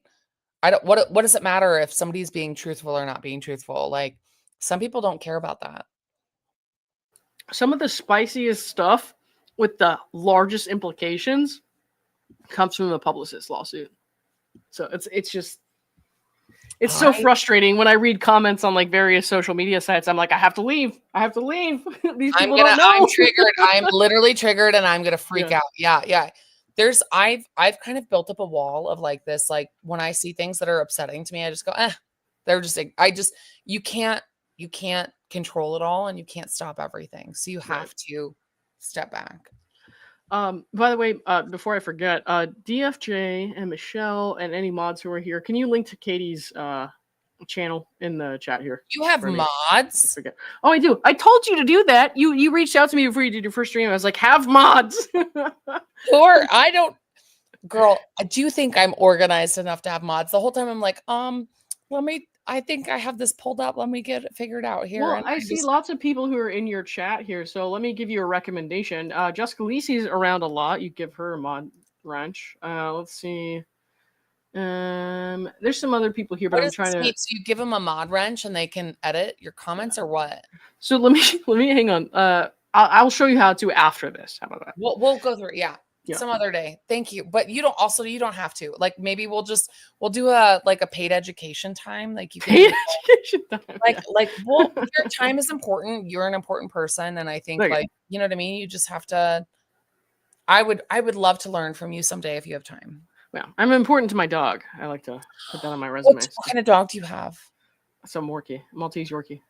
What does it matter if somebody's being truthful or not being truthful? Like, some people don't care about that. Some of the spiciest stuff with the largest implications comes from the publicist lawsuit. So it's so frustrating when I read comments on like various social media sites. I'm like, I have to leave. These people don't know. I'm triggered. I'm literally triggered, and I'm gonna freak out. Yeah. I've kind of built up a wall of like this. Like, when I see things that are upsetting to me, I just go, they're just. You can't control it all, and you can't stop everything. So you have to step back. By the way, before I forget, DFJ and Michelle and any mods who are here, can you link to Katie's channel in the chat here? You have mods? Forget. Oh, I do. I told you to do that. You reached out to me before you did your first stream. I was like, have mods. Or I don't. Girl, do you think I'm organized enough to have mods? The whole time I'm like, I think I have this pulled up. Let me get it figured out here. Well, and I see lots of people who are in your chat here, so let me give you a recommendation. Jessica Lisi's around a lot. You give her a mod wrench. Let's see. There's some other people here, but I'm trying to. So you give them a mod wrench and they can edit your comments or what? So let me hang on. I'll show you how to after this. How about that? We'll go through it. Yeah. Some other day. Thank you. But you don't have to. Like maybe we'll do a paid education time. Like you can paid education time. Your time is important. You're an important person. And I think you know what I mean? You just have to. I would love to learn from you someday if you have time. Well, I'm important to my dog. I like to put that on my resume. What kind of dog do you have? Some Maltese Yorkie.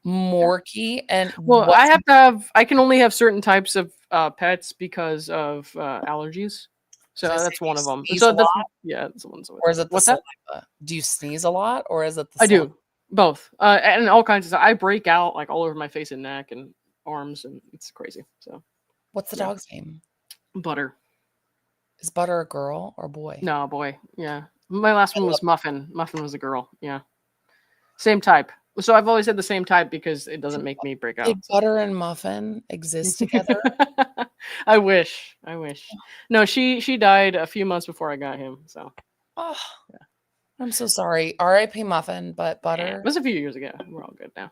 Morkie and I can only have certain types of pets because of allergies. So that's one of them. So that's the one. Or is it what's that? Do you sneeze a lot, or is it I do both, and all kinds of stuff. I break out like all over my face and neck and arms, and it's crazy. So, what's the dog's name? Butter. Is Butter a girl or a boy? No, boy. Yeah, my last one was Muffin. Muffin was a girl. Yeah, same type. So I've always had the same type because it doesn't make me break out. Did Butter and Muffin exist together? I wish. No, she died a few months before I got him. So, I'm so sorry. R.I.P. Muffin, but Butter. It was a few years ago. We're all good now.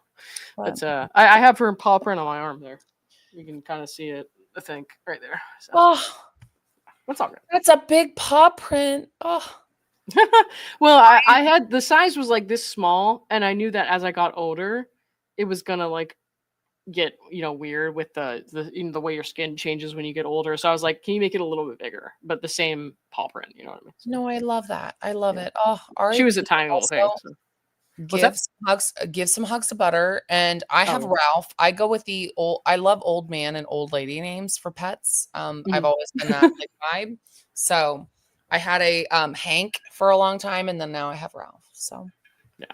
But I have her paw print on my arm there. You can kind of see it. I think right there. So. That's all good. That's a big paw print. Well, I had the size was like this small, and I knew that as I got older, it was gonna get weird with the way your skin changes when you get older. So I was like, can you make it a little bit bigger, but the same paw print? You know what I mean? No, I love that. I love it. She was a tiny little thing. So. Give some hugs to Butter, and I have Ralph. I go with I love old man and old lady names for pets. I've always been that vibe. So I had a Hank for a long time, and then now I have Ralph. So yeah,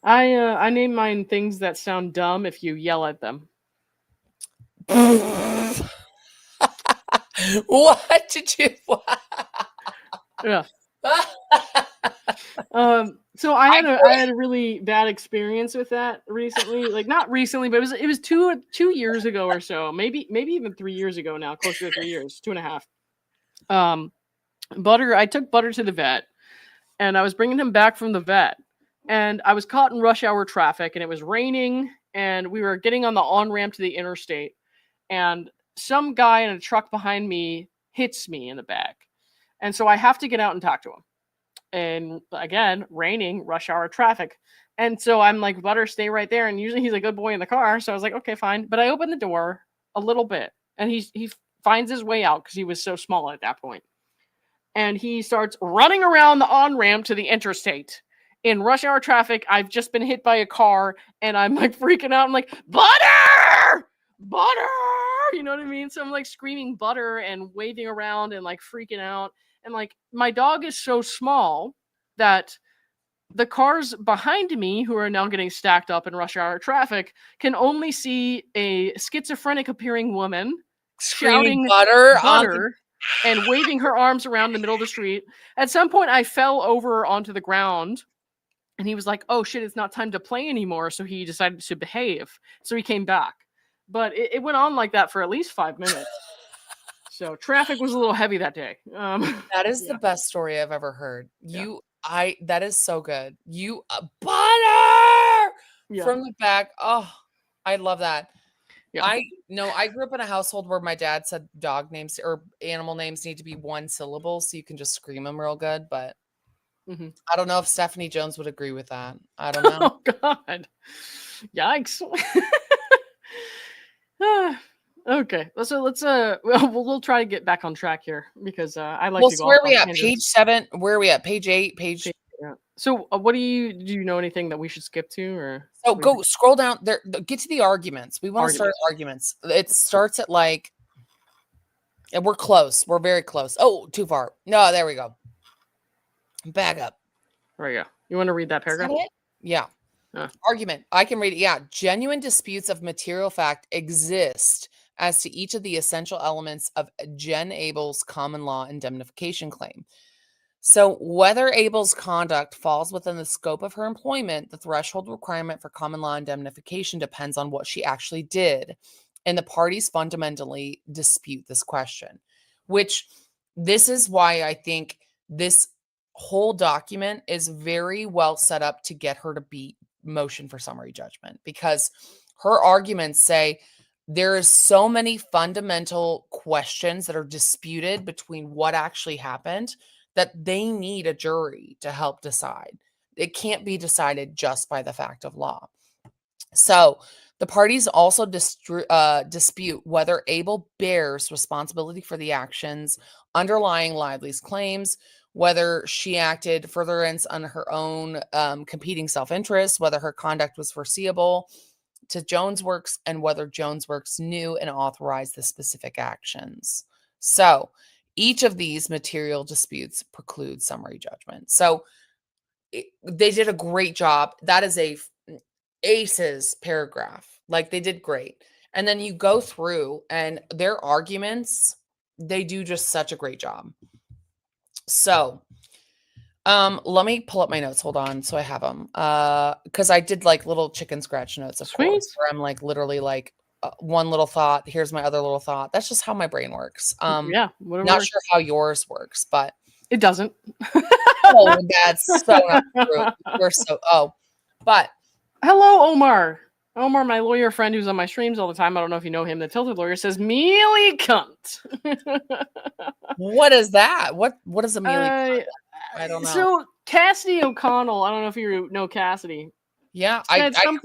I name mine things that sound dumb if you yell at them. What did you? Yeah. So I had a really bad experience with that recently. Like not recently, but it was 2 years ago or so. Maybe even 3 years ago now, closer to 3 years, 2.5. I took Butter to the vet, and I was bringing him back from the vet, and I was caught in rush hour traffic, and it was raining, and we were getting on the on-ramp to the interstate, and some guy in a truck behind me hits me in the back. And so I have to get out and talk to him. And again, raining, rush hour traffic. And so I'm like, Butter, stay right there. And usually he's a good boy in the car. So I was like, okay, fine. But I opened the door a little bit, and he finds his way out because he was so small at that point. And he starts running around the on-ramp to the interstate. In rush hour traffic, I've just been hit by a car, and I'm like freaking out. I'm like, Butter! Butter! You know what I mean? So I'm like screaming Butter and waving around and like freaking out. And like my dog is so small that the cars behind me, who are now getting stacked up in rush hour traffic, can only see a schizophrenic appearing woman shouting Butter and waving her arms around the middle of the street. At some point, I fell over onto the ground, and he was like, oh shit, it's not time to play anymore. So he decided to behave. So he came back. But it went on like that for at least 5 minutes. So traffic was a little heavy that day. That is the best story I've ever heard. That is so good. You Butter from the back. Oh, I love that. Yeah. I grew up in a household where my dad said dog names or animal names need to be one syllable, so you can just scream them real good. But I don't know if Stephanie Jones would agree with that. I don't know. Oh God, yikes. Okay, so let's we'll try to get back on track here because I like to go. Where are we at? Page 7. Where are we at? Page 8. Yeah. So do you know anything that we should skip to or? Oh, go scroll down there. Get to the arguments. We want to start arguments. It starts at And we're close. We're very close. Oh, too far. No, there we go. Back up. There we go. You want to read that paragraph? Is that it? Yeah. Argument. I can read it. Yeah. Genuine disputes of material fact exist as to each of the essential elements of Jen Abel's common law indemnification claim. So whether Abel's conduct falls within the scope of her employment, the threshold requirement for common law indemnification depends on what she actually did. And the parties fundamentally dispute this question, which this is why I think this whole document is very well set up to get her to beat motion for summary judgment, because her arguments say there is so many fundamental questions that are disputed between what actually happened that they need a jury to help decide. It can't be decided just by the fact of law. So the parties also dispute whether Abel bears responsibility for the actions underlying Lively's claims, whether she acted furtherance on her own competing self-interest, whether her conduct was foreseeable to Jones Works, and whether Jones Works knew and authorized the specific actions. So each of these material disputes preclude summary judgment. So they did a great job. That is a aces paragraph. Like, they did great. And then you go through and their arguments, they do just such a great job. So let me pull up my notes. Hold on. So I have them. Because I did like little chicken scratch notes, of course, where I'm like literally like one little thought. Here's my other little thought. That's just how my brain works. Yeah, whatever. Not sure how yours works, but it doesn't. Oh, that's so not true. We're so but hello, Omar. Omar, my lawyer friend who's on my streams all the time. I don't know if you know him. The Tilted Lawyer says mealy cunt. What is that? What is a mealy cunt? I don't know. So Cassidy O'Connell, I don't know if you know Cassidy. Yeah, I've heard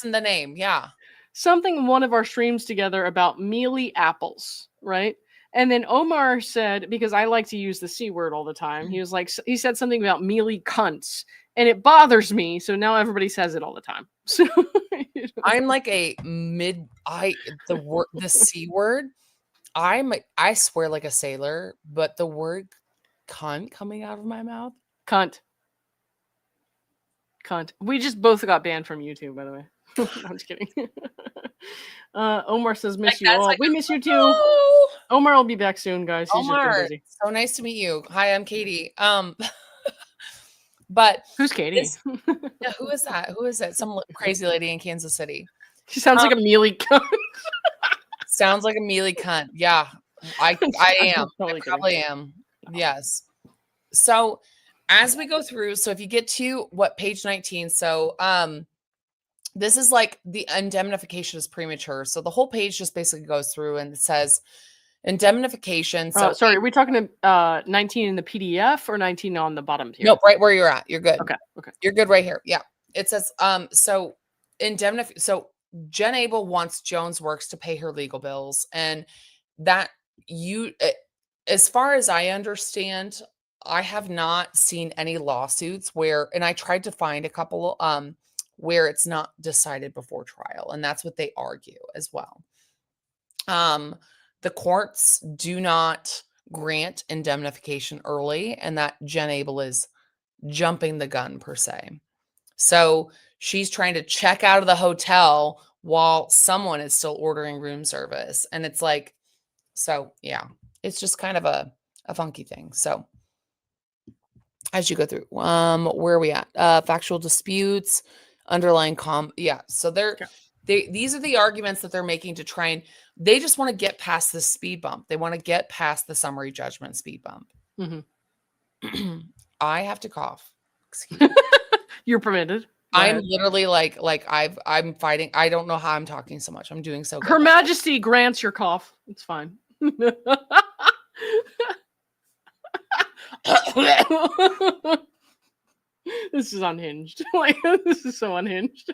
in the name. Yeah. Something in one of our streams together about mealy apples, right? And then Omar said, because I like to use the C word all the time, he was like, he said something about mealy cunts, and it bothers me. So now everybody says it all the time. So I'm like the C word. I swear like a sailor, but the word cunt coming out of my mouth. Cunt. We just both got banned from YouTube, by the way. No, I'm just kidding. Omar says, miss you all. We miss you too. Oh! Omar will be back soon, guys. He's Omar, just been busy. So nice to meet you. Hi, I'm Katie. But who's Katie? Yeah, who is that? Who is it? Some crazy lady in Kansas City. She sounds like a mealy cunt. Sounds like a mealy cunt. Yeah, I am. I probably am. Yes. So as we go through, so if you get to page 19, so this is like the indemnification is premature. So the whole page just basically goes through and it says indemnification. So sorry, are we talking to 19 in the PDF or 19 on the bottom here? Nope, right where you're at. You're good. Okay. You're good right here. Yeah. It says so so Jen Abel wants Jones Works to pay her legal bills, and that as far as I understand, I have not seen any lawsuits where, and I tried to find a couple where it's not decided before trial, and that's what they argue as well. The courts do not grant indemnification early, and that Jen Abel is jumping the gun per se. So she's trying to check out of the hotel while someone is still ordering room service. And it's like, so yeah, it's just kind of a funky thing. So as you go through, where are we at? Factual disputes, underlying yeah. So these are the arguments that they're making to try and, they just want to get past the speed bump. They want to get past the summary judgment speed bump. Mm-hmm. I have to cough. Excuse me. You're permitted. I'm literally like I'm fighting. I don't know how I'm talking so much. I'm doing so good. Her Majesty grants your cough. It's fine. This is unhinged. Like, this is so unhinged.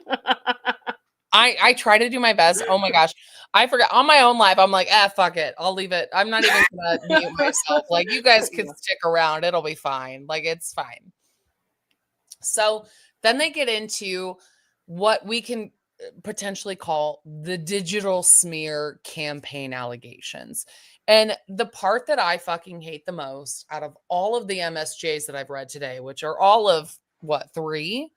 I try to do my best. Oh my gosh. I forgot on my own live. I'm like, fuck it. I'll leave it. I'm not even gonna mute myself. Like, you guys can stick around. It'll be fine. Like, it's fine. So then they get into what we can potentially call the digital smear campaign allegations. And the part that I fucking hate the most out of all of the MSJs that I've read today, which are all of what, 3,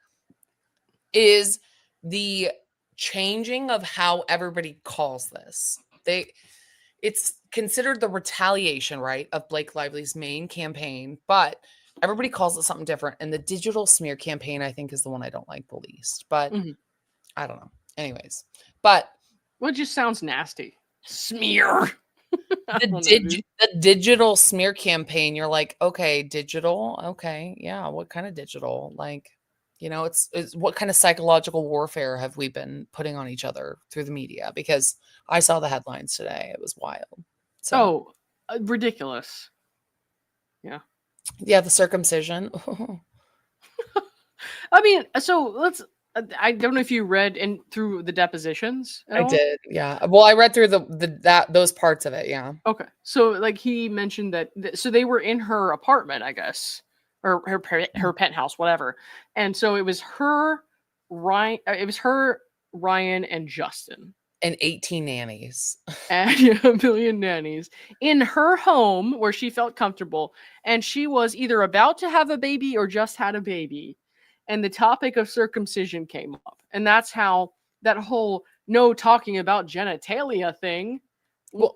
is the changing of how everybody calls this. It's considered the retaliation, right, of Blake Lively's main campaign, but everybody calls it something different. And the digital smear campaign, I think, is the one I don't like the least. But I don't know. Anyways, but well, it just sounds nasty. Smear. the digital smear campaign, you're like, okay, digital, okay, yeah, what kind of digital? Like, you know, it's what kind of psychological warfare have we been putting on each other through the media? Because I saw the headlines today. It was wild. So, ridiculous. Yeah, the circumcision. I mean, so let's. I don't know if you read through the depositions. I did, yeah. Well, I read through those parts of it, yeah. Okay, so like he mentioned that, so they were in her apartment, I guess, or her penthouse, whatever. And so it was her, Ryan, and Justin, and 18 nannies, and a million nannies in her home where she felt comfortable, and she was either about to have a baby or just had a baby. And the topic of circumcision came up. And that's how that whole no talking about genitalia thing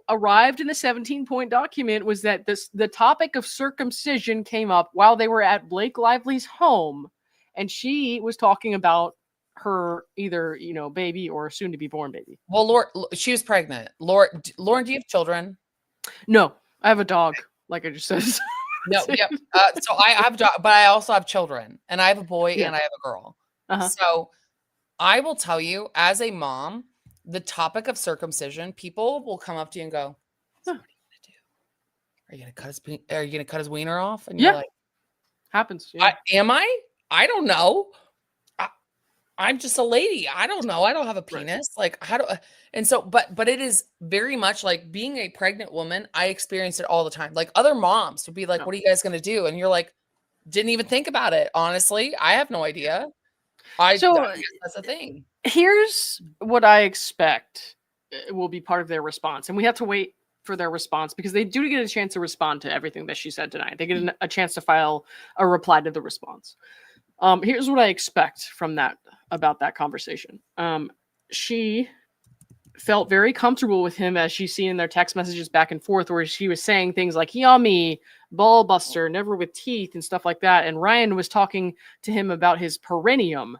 arrived in the 17-point document, was that the topic of circumcision came up while they were at Blake Lively's home. And she was talking about her either, baby or soon to be born baby. Well, Lauren, she was pregnant. Lauren, do you have children? No, I have a dog, like I just said. No, yeah. So I have, but I also have children, and I have a boy and I have a girl. So I will tell you, as a mom, the topic of circumcision, people will come up to you and go, so "What are you gonna do? Are you gonna cut his wiener off?" And you're like, "Happens." Yeah. Am I? I don't know. I'm just a lady. I don't know. I don't have a penis. Right. Like, how do and so, but it is very much like being a pregnant woman. I experience it all the time. Like other moms would be like, "What are you guys going to do?" And you're like, didn't even think about it. Honestly, I have no idea. I guess that's a thing. Here's what I expect will be part of their response. And we have to wait for their response because they do get a chance to respond to everything that she said tonight. They get a chance to file a reply to the response. Here's what I expect from that, about that conversation. She felt very comfortable with him, as she's seen in their text messages back and forth, where she was saying things like yummy, ball buster, never with teeth, and stuff like that. And Ryan was talking to him about his perineum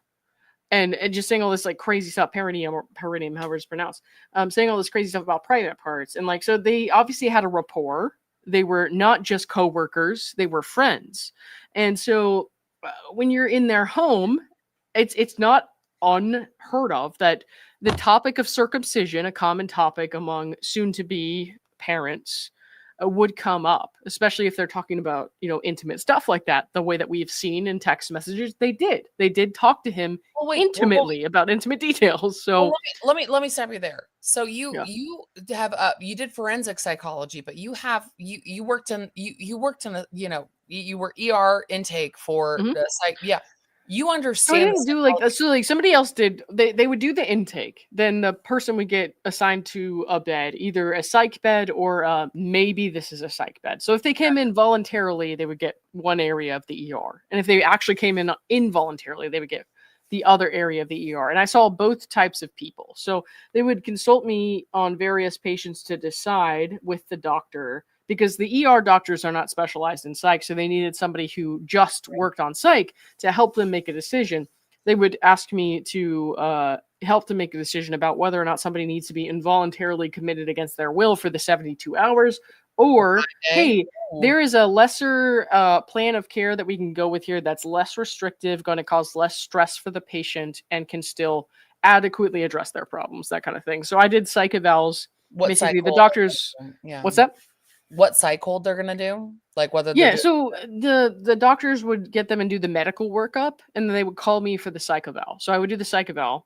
and just saying all this like crazy stuff, perineum, however it's pronounced, saying all this crazy stuff about private parts. And like, so they obviously had a rapport. They were not just co-workers, they were friends. And so when you're in their home, it's not unheard of that the topic of circumcision, a common topic among soon-to-be parents, would come up, especially if they're talking about, intimate stuff like that. The way that we've seen in text messages, they did talk to him intimately about intimate details. So let me stop you there. So you have you did forensic psychology, but you worked in a you were ER intake for the psych. Yeah. You understand. So I didn't do like somebody else did. They would do the intake. Then the person would get assigned to a bed, either a psych bed or maybe this is a psych bed. So if they came in voluntarily, they would get one area of the ER. And if they actually came in involuntarily, they would get the other area of the ER. And I saw both types of people. So they would consult me on various patients to decide with the doctor, because the ER doctors are not specialized in psych. So they needed somebody who just worked on psych to help them make a decision. They would ask me to help them make a decision about whether or not somebody needs to be involuntarily committed against their will for the 72 hours, or, hey, there is a lesser plan of care that we can go with here that's less restrictive, going to cause less stress for the patient, and can still adequately address their problems, that kind of thing. So I did psych evals. Basically, the doctors. Yeah. What's that? What psych hold they're gonna do? Like whether so the doctors would get them and do the medical workup, and then they would call me for the psych eval. So I would do the psych eval,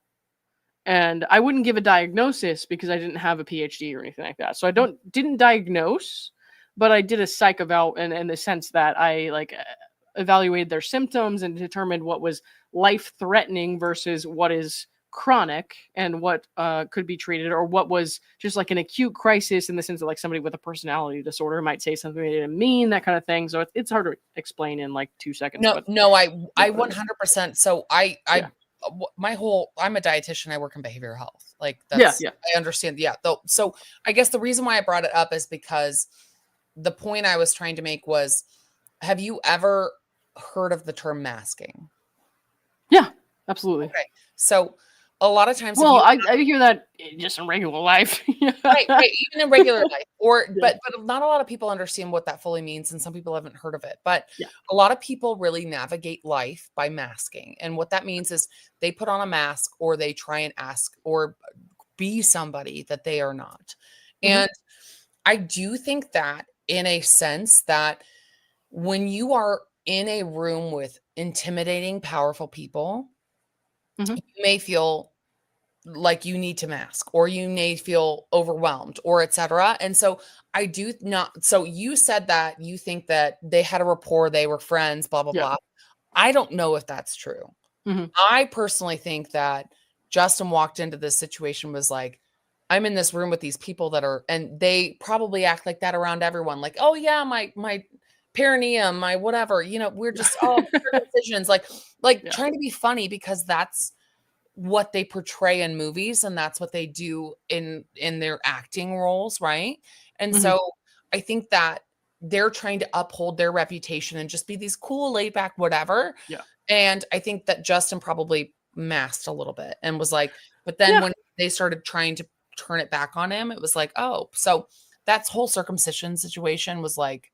and I wouldn't give a diagnosis because I didn't have a PhD or anything like that. So I didn't diagnose, but I did a psych eval in the sense that I evaluated their symptoms and determined what was life threatening versus what is chronic and what could be treated, or what was just like an acute crisis in the sense that like somebody with a personality disorder might say something they didn't mean, that kind of thing. So it's hard to explain in like 2 seconds. No, I 100%. So I'm a dietitian. I work in behavioral health. Like that's, I understand. Yeah. Though. So I guess the reason why I brought it up is because the point I was trying to make was, have you ever heard of the term masking? Yeah, absolutely. Okay. So a lot of times, well, I hear that just in regular life. right, even in regular life, but not a lot of people understand what that fully means, and some people haven't heard of it. But a lot of people really navigate life by masking, and what that means is they put on a mask, or they try and ask or be somebody that they are not. And I do think that, in a sense, that when you are in a room with intimidating, powerful people, you may feel like you need to mask, or you may feel overwhelmed, or etc. And so I do not. So you said that you think that they had a rapport, they were friends, blah, blah, blah. I don't know if that's true. I personally think that Justin walked into this situation, was like, I'm in this room with these people that are, and they probably act like that around everyone. Like, oh yeah, my perineum, my whatever, we're just all circumcisions, like trying to be funny, because that's what they portray in movies, and that's what they do in their acting roles, right? And so I think that they're trying to uphold their reputation and just be these cool, laid back, whatever. And I think that Justin probably masked a little bit and was like, but then when they started trying to turn it back on him, it was like, oh, so that's whole circumcision situation was like,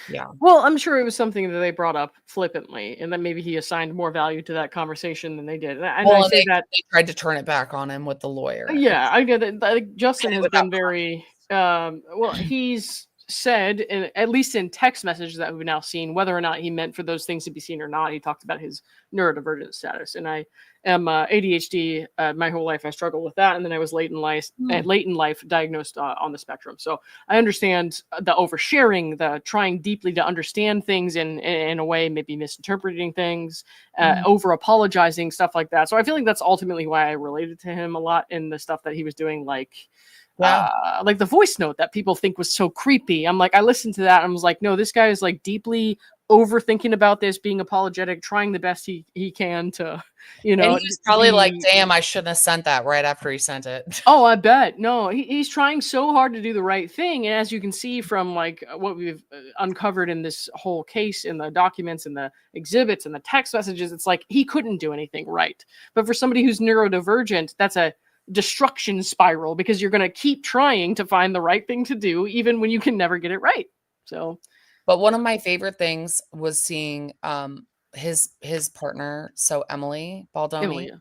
yeah. Well, I'm sure it was something that they brought up flippantly, and then maybe he assigned more value to that conversation than they did. And I say that they tried to turn it back on him with the lawyer. Yeah, I get that. Like, Justin has been very well. He's said, at least in text messages that we've now seen, whether or not he meant for those things to be seen or not. He talked about his neurodivergent status, and I am ADHD. My whole life I struggled with that, and then I was late in life diagnosed on the spectrum. So I understand the oversharing, the trying deeply to understand things in a way, maybe misinterpreting things, over apologizing, stuff like that. So I feel like that's ultimately why I related to him a lot in the stuff that he was doing, like the voice note that people think was so creepy. I'm like, I listened to that and was like, no, this guy is like deeply overthinking about this, being apologetic, trying the best he can to, And he's probably like, damn, I shouldn't have sent that right after he sent it. Oh, I bet. No, he's trying so hard to do the right thing. And as you can see from like what we've uncovered in this whole case, in the documents and the exhibits and the text messages, it's like he couldn't do anything right. But for somebody who's neurodivergent, that's a destruction spiral, because you're going to keep trying to find the right thing to do even when you can never get it right. So, but one of my favorite things was seeing his partner, so Emily Baldoni.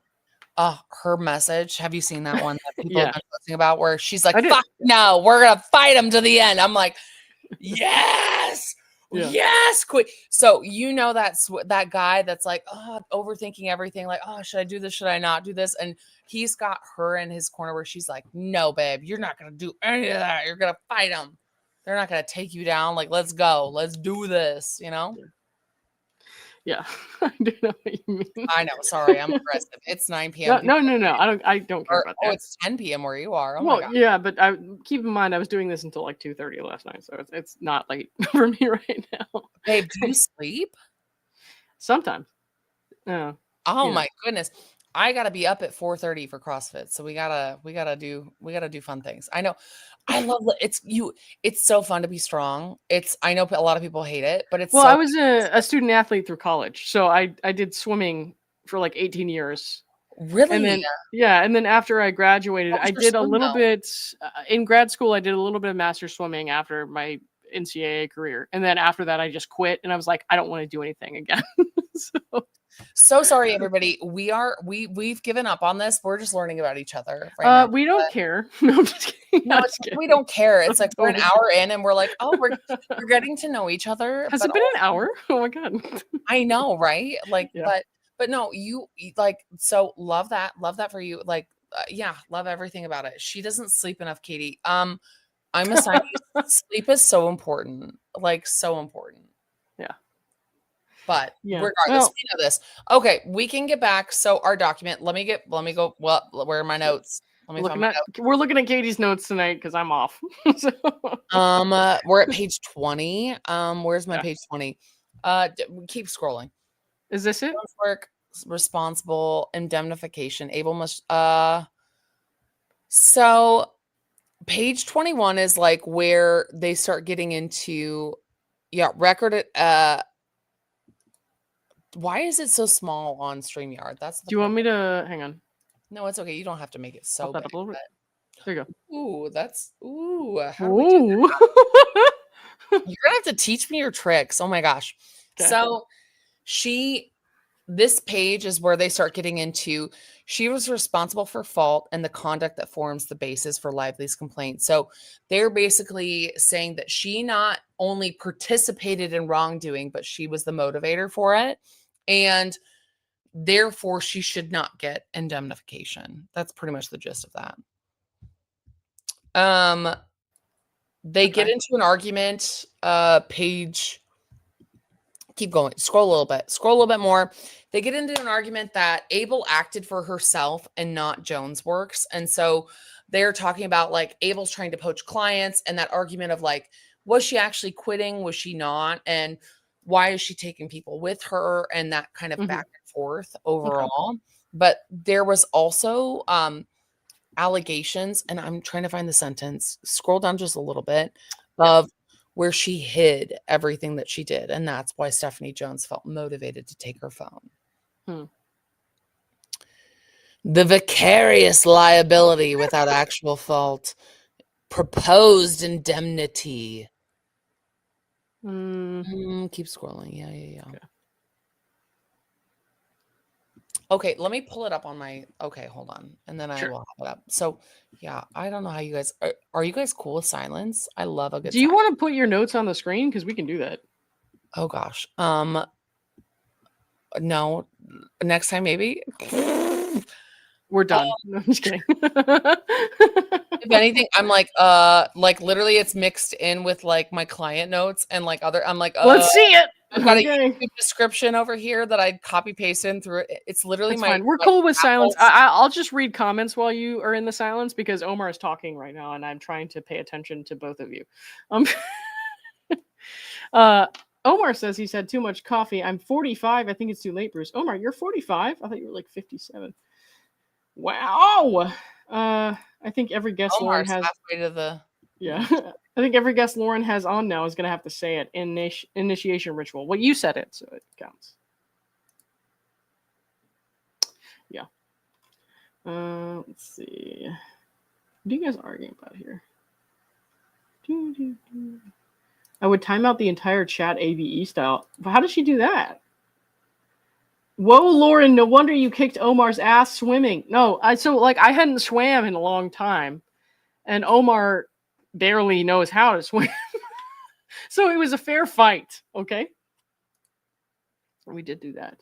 Her message, have you seen that one that people have been posting about, where she's like, fuck no, we're gonna fight him to the end? I'm like, yes. Yes, quick. So that guy that's like, overthinking everything, like, should I do this? Should I not do this? And he's got her in his corner where she's like, no, babe, you're not gonna do any of that. You're gonna fight them. They're not gonna take you down. Like, let's go. Let's do this. Yeah, I do know what you mean. I know. Sorry, I'm aggressive. It's 9 p.m. No. I don't care about that. It's 10 p.m. where you are. Oh well, my God. Yeah, but keep in mind I was doing this until like 2:30 last night, so it's not late for me right now. Babe, do you sleep? Sometimes. Oh my goodness. I gotta be up at 4:30 for CrossFit. So we gotta do fun things. I know. I love it's so fun to be strong. I know a lot of people hate it, but it's I was a student athlete through college. So I did swimming for like 18 years. Really? And then and then after I graduated, I did a little bit in grad school. I did a little bit of master swimming after my NCAA career, and then after that I just quit, and I was like, I don't want to do anything again. So sorry, everybody. We've given up on this. We're just learning about each other right now. We don't care. No, I'm just kidding. No, we don't care. It's like we're an hour in and we're like, we're getting to know each other. Has it been an hour? Oh my God. I know, right? Like, but no, you like, so love that for you. Like, love everything about it. She doesn't sleep enough, Katie. I'm a scientist. Sleep is so important. Like, so important. Yeah. But Yeah. regardless, Well, we know this. Okay, we can get back. So our document. Let me go. Well, where are my notes? Let me find my notes. we're looking at Katie's notes tonight because I'm off. So, We're at page 20. Where's my yeah. page 20? Keep scrolling. Is this it? Work responsible indemnification. Able must so page 21 is like where they start getting into record why is it so small on StreamYard? That's the Do you want me to hang on? No, it's okay. You don't have to make it so Pop that big. up a little bit. There you go. How do we do that? You're gonna have to teach me your tricks. Oh my gosh. Okay. So this page is where they start getting into she was responsible for fault and the conduct that forms the basis for Lively's complaint. So they're basically saying that she not only participated in wrongdoing, but she was the motivator for it. And therefore, she should not get indemnification. That's pretty much the gist of that. They get into an argument, page keep going. Scroll a little bit more. They get into an argument that Abel acted for herself and not Jones works. And so they're talking about like Abel's trying to poach clients and that argument of like, was she actually quitting? Was she not? And why is she taking people with her? And that kind of back and forth overall. Okay. But there was also allegations, and I'm trying to find the sentence. Scroll down just a little bit of where she hid everything that she did. And that's why Stephanie Jones felt motivated to take her phone. The vicarious liability without actual fault. Proposed indemnity. Keep scrolling. Yeah. Okay, let me pull it up on my... Okay, hold on. And then I will have it up. So, yeah, I don't know how you guys... Are you guys cool with silence? I love a good Do you want to put your notes on the screen? Because we can do that. Oh, gosh. No. Next time, maybe? We're done. No, I'm just kidding. If anything, I'm like literally it's mixed in with like my client notes and like other... I'm like, let's see it. I've got a YouTube description over here that I copy paste in through it. It's literally fine. We're cool with silence. I'll just read comments while you are in the silence because Omar is talking right now and I'm trying to pay attention to both of you. Omar says he's had too much coffee. I'm 45. I think it's too late, Bruce. Omar, you're 45? I thought you were like 57. Wow. I think every guest Lauren has halfway to the... Yeah. I think every guest Lauren has on now is going to have to say it. Initiation ritual. Well, you said it, so it counts. Yeah. Let's see. What are you guys arguing about here? I would time out the entire chat AVE style. How did she do that? Whoa, Lauren, no wonder you kicked Omar's ass swimming. No, I hadn't swam in a long time. And Omar barely knows how to swim. So it was a fair fight, okay? We did do that.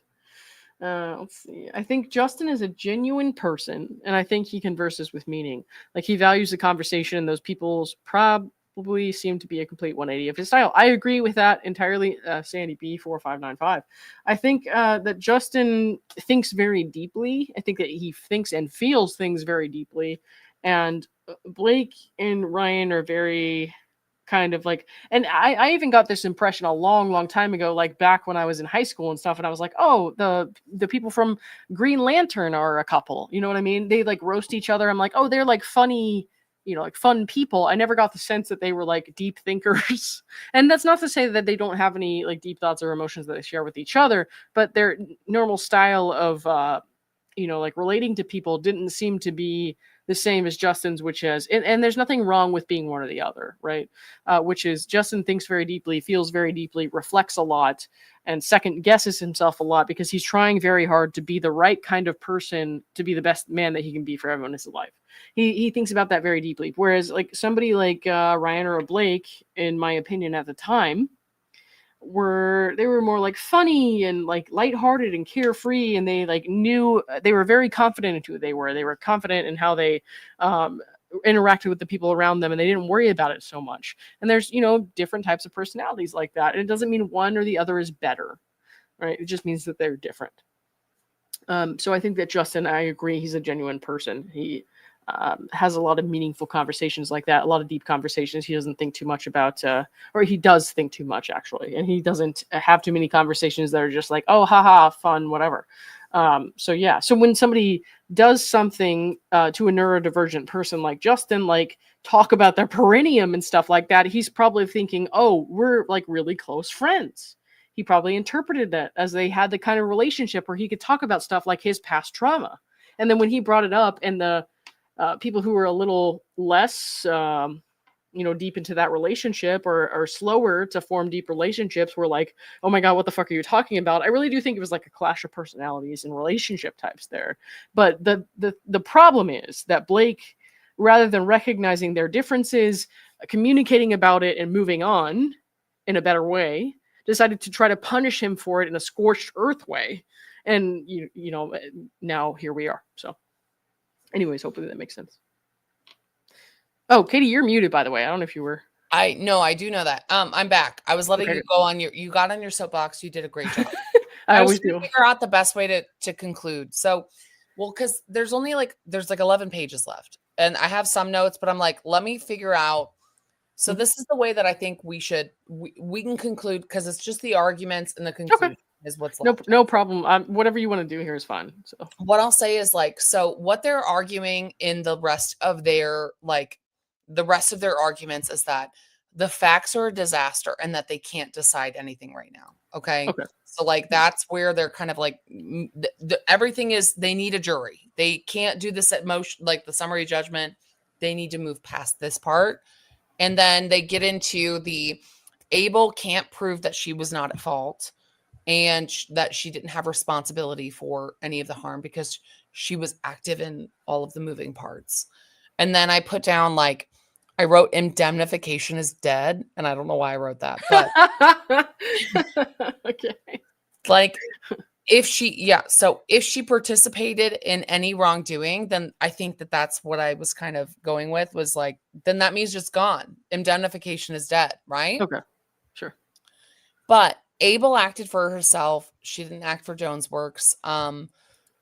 Let's see. I think Justin is a genuine person, and I think he converses with meaning. Like, he values the conversation, and those people's probably seem to be a complete 180 of his style. I agree with that entirely, Sandy B4595. I think that Justin thinks very deeply. I think that he thinks and feels things very deeply, and Blake and Ryan are very kind of like, and I even got this impression a long time ago, like back when I was in high school and stuff, and I was like, oh, the people from Green Lantern are a couple, you know what I mean? They like roast each other. I'm like, oh, they're like funny, you know, like fun people. I never got the sense that they were like deep thinkers. And that's not to say that they don't have any like deep thoughts or emotions that they share with each other, but their normal style of you know, like relating to people didn't seem to be the same as Justin's, which is, and there's nothing wrong with being one or the other, right? Which is Justin thinks very deeply, feels very deeply, reflects a lot, and second guesses himself a lot because he's trying very hard to be the right kind of person, to be the best man that he can be for everyone in his life. He thinks about that very deeply. Whereas like somebody like Ryan or Blake, in my opinion at the time, they were more like funny and like lighthearted and carefree, and they like knew, they were very confident in who they were. They were confident in how they interacted with the people around them, and they didn't worry about it so much. And there's, you know, different types of personalities like that, and it doesn't mean one or the other is better. right? It just means that they're different. So I think that Justin, I agree, he's a genuine person. He has a lot of meaningful conversations like that, a lot of deep conversations. He doesn't think too much about, or he does think too much actually, and he doesn't have too many conversations that are just like, oh, haha, fun, whatever. So yeah, so when somebody does something to a neurodivergent person like Justin, like talk about their perineum and stuff like that, he's probably thinking, oh, we're like really close friends. He probably interpreted that as they had the kind of relationship where he could talk about stuff like his past trauma. And then when he brought it up, and the people who were a little less, deep into that relationship or slower to form deep relationships were like, oh my God, what the fuck are you talking about? I really do think it was like a clash of personalities and relationship types there. But the problem is that Blake, rather than recognizing their differences, communicating about it and moving on in a better way, decided to try to punish him for it in a scorched earth way. And, now here we are. So anyways, hopefully that makes sense. Oh, Katie, you're muted, by the way. I don't know if you were. I do know that. I'm back. I was letting you go on you got on your soapbox. You did a great job. I always do. Figure out the best way to conclude. So, because there's 11 pages left, and I have some notes, but I'm like, let me figure out. So this is the way that I think we can conclude, because it's just the arguments and the conclusion is what's left. No problem. Whatever you want to do here is fine. So what I'll say is so what they're arguing in the rest of their arguments is that the facts are a disaster and that they can't decide anything right now. Okay. So that's where they're kind of everything is, they need a jury. They can't do this at motion, like the summary judgment. They need to move past this part. And then they get into the Abel can't prove that she was not at fault and that she didn't have responsibility for any of the harm because she was active in all of the moving parts. And then I put down, I wrote indemnification is dead. And I don't know why I wrote that, but okay. if she participated in any wrongdoing, then I think that's what I was kind of going with, was then that means it's gone. Indemnification is dead, right? Okay, sure. But Abel acted for herself. She didn't act for Jones Works. And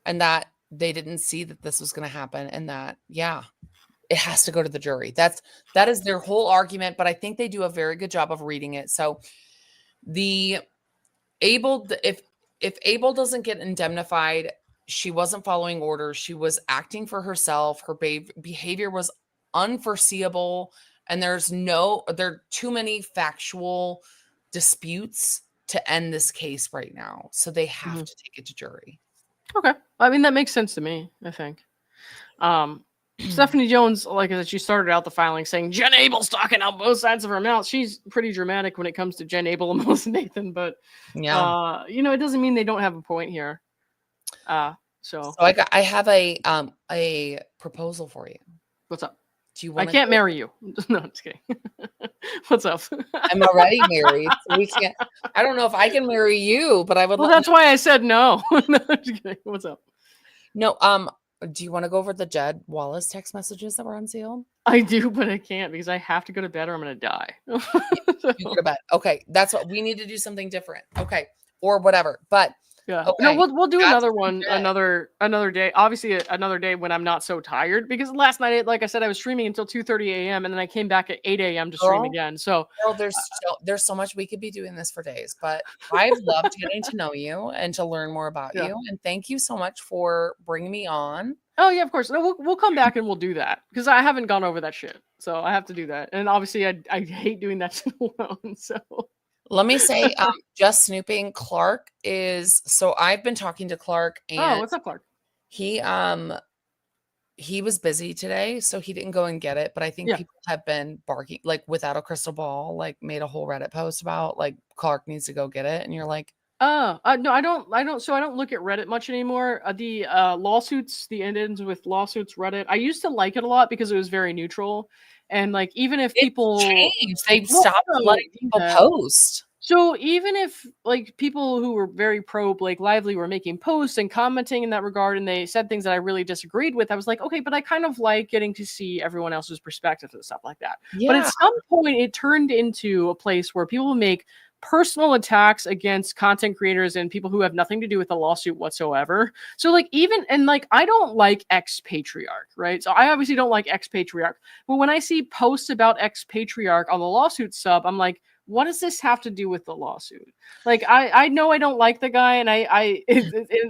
that they didn't see that this was going to happen, and that, it has to go to the jury. That is their whole argument, but I think they do a very good job of reading it. So if Abel doesn't get indemnified, she wasn't following orders. She was acting for herself. Her behavior was unforeseeable. And there are too many factual disputes to end this case right now. So they have to take it to jury. Okay. I mean, that makes sense to me, I think. Stephanie Jones, like I said, she started out the filing saying Jen Abel's talking out both sides of her mouth. She's pretty dramatic when it comes to Jen Abel and Melissa Nathan, but it doesn't mean they don't have a point here. So I have a proposal for you. What's up? Do you want? I can't marry you. No, I'm just kidding. What's up? I'm already married. So we can't. I don't know if I can marry you, but I would. Well, that's why I said no. No, I'm just kidding. What's up? No. Do you want to go over the Jed Wallace text messages that were unsealed? I do, but I can't because I have to go to bed or I'm going to die. You go to bed. Okay. That's what we need to do, something different. Okay. Or whatever. But yeah. Okay. No, we'll do another one another day. Obviously another day when I'm not so tired, because last night, like I said, I was streaming until 2:30 a.m. and then I came back at 8 a.m. to stream again. So there's so much we could be doing this for days, but I've loved getting to know you and to learn more about you. And thank you so much for bringing me on. Oh yeah, of course. No, we'll come back and we'll do that, because I haven't gone over that shit. So I have to do that. And obviously I hate doing that shit alone. So let me say, just snooping. Clark so I've been talking to Clark, and what's up, Clark? He was busy today, so he didn't go and get it. But I think people have been barking, without a crystal ball, made a whole Reddit post about Clark needs to go get it, and you're like, no, I don't. So I don't look at Reddit much anymore. The lawsuits, the end-ins with lawsuits Reddit, I used to like it a lot because it was very neutral. And even if people changed, they've stopped letting people post. So even if people who were very pro Blake Lively were making posts and commenting in that regard, and they said things that I really disagreed with, I was like, okay, but I kind of like getting to see everyone else's perspectives and stuff like that. Yeah. But at some point it turned into a place where people make personal attacks against content creators and people who have nothing to do with the lawsuit whatsoever. So like even and like I don't like ex-patriarch, right? So I obviously don't like ex-patriarch. But when I see posts about ex-patriarch on the lawsuit sub, I'm like, what does this have to do with the lawsuit? Like I know I don't like the guy, and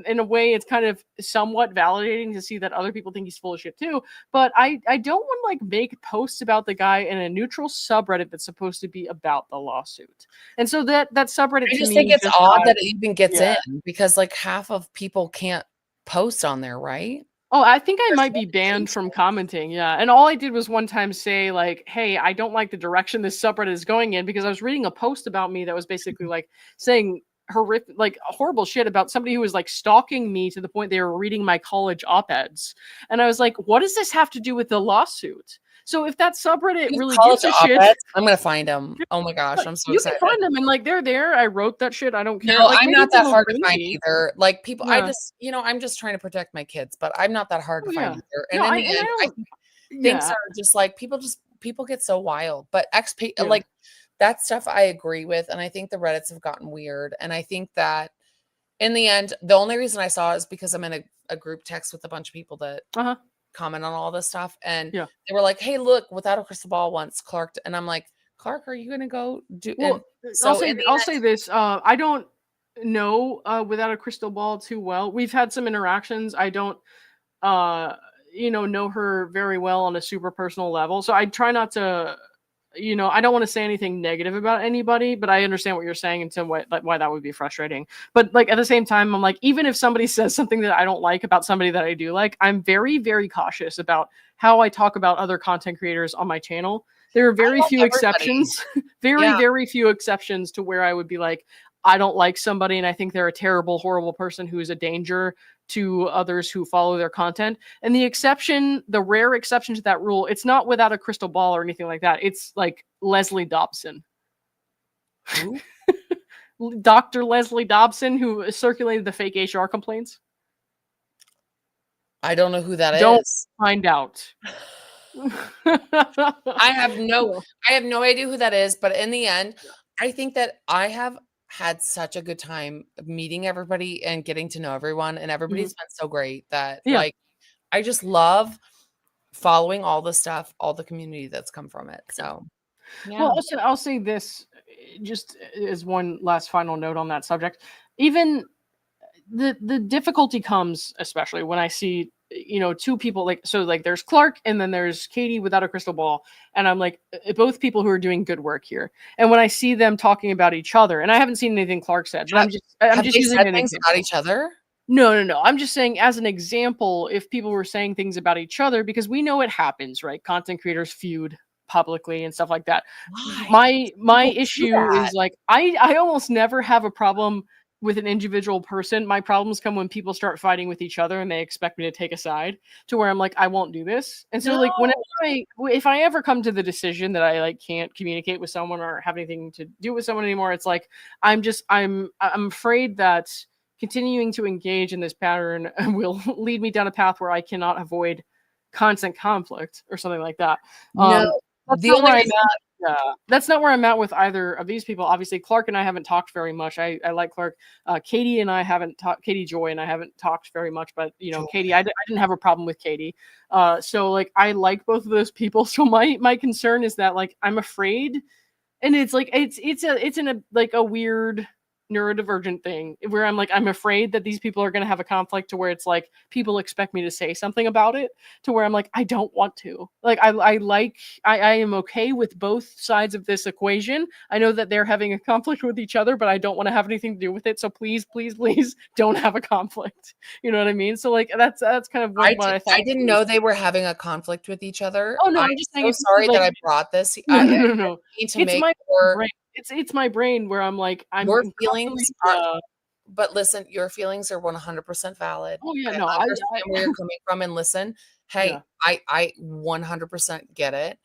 in a way it's kind of somewhat validating to see that other people think he's full of shit too. But I don't want to like make posts about the guy in a neutral subreddit that's supposed to be about the lawsuit. And so that subreddit I to just me think it's odd got, that it even gets yeah. in because like half of people can't post on there, right? Oh, I think I There's might be banned from commenting. Yeah. And all I did was one time say, like, hey, I don't like the direction this subreddit is going in, because I was reading a post about me that was basically like saying horrific, like horrible shit about somebody who was like stalking me to the point they were reading my college op-eds. And I was like, what does this have to do with the lawsuit? So if that subreddit really gives a shit, I'm gonna find them. Oh my gosh, I'm so you excited. can find them, and like they're there. I wrote that shit. I don't care. No, Like, I'm maybe not that people hard to bring find me. either. Like people, I Yeah. just, I'm just trying to protect my kids, but I'm not that hard to Oh, find yeah. either. And No, in I the end, I don't. think things Yeah. are just like people get so wild. But Yeah. like that stuff I agree with, and I think the Reddits have gotten weird. And I think that in the end, the only reason I saw it is because I'm in a group text with a bunch of people that Uh-huh. comment on all this stuff, and Yeah. they were like, "Hey, look, without a crystal ball once, Clark," and I'm like, "Clark, are you gonna go do?" And Well, so in the I'll end, say this. I don't know without a crystal ball too well. We've had some interactions. I don't know her very well on a super personal level. So I try not to, I don't want to say anything negative about anybody, but I understand what you're saying and why that would be frustrating. But like at the same time, I'm like, even if somebody says something that I don't like about somebody that I do like, I'm very, very cautious about how I talk about other content creators on my channel. There are very love few everybody. exceptions, very, Yeah. very few exceptions to where I would be like, I don't like somebody and I think they're a terrible, horrible person who is a danger to others who follow their content. And the rare exception to that rule, it's not without a crystal ball or anything like that. It's like Leslie Dobson. Who? Dr. Leslie Dobson, who circulated the fake HR complaints. I don't know who that Don't is. find out. I have no idea who that is, but in the end, I think that I have had such a good time meeting everybody and getting to know everyone, and everybody's been so great that like I just love following all the stuff, all the community that's come from it. So yeah. Well, also, I'll say this just as one last final note on that subject. Even the difficulty comes, especially when I see, two people like there's Clark and then there's Katie without a crystal ball. And I'm like, both people who are doing good work here. And when I see them talking about each other, and I haven't seen anything Clark said, but I'm just using an things example. about each other. No. I'm just saying, as an example, if people were saying things about each other, because we know it happens, right? Content creators feud publicly and stuff like that. Why? My People do issue that. is like I almost never have a problem with an individual person. My problems come when people start fighting with each other and they expect me to take a side, to where I'm like, I won't do this. And so like if I ever come to the decision that I like can't communicate with someone or have anything to do with someone anymore, it's like I'm afraid that continuing to engage in this pattern will lead me down a path where I cannot avoid constant conflict or something like that. No, That's the not only where reason that's not where I'm at with either of these people. Obviously, Clark and I haven't talked very much. I like Clark. Katie and I haven't talked. Katie Joy and I haven't talked very much. But Katie, I didn't have a problem with Katie. So like I like both of those people. So my concern is that like I'm afraid, and it's like it's in a weird neurodivergent thing where I'm afraid that these people are going to have a conflict to where it's like people expect me to say something about it, to where I'm like, I don't want to. Like I am okay with both sides of this equation. I know that they're having a conflict with each other, but I don't want to have anything to do with it. So please don't have a conflict. You know what I mean? So like that's kind of what I thought. I didn't know they were having a conflict with each other. Oh no, I'm just saying. so sorry that I brought this. No. Need to It's make my sure brain. It's my brain where I'm like your feelings are. But listen, your feelings are 100% valid. Oh yeah, I no, understand where you're coming from, and listen, hey, I 100% get it.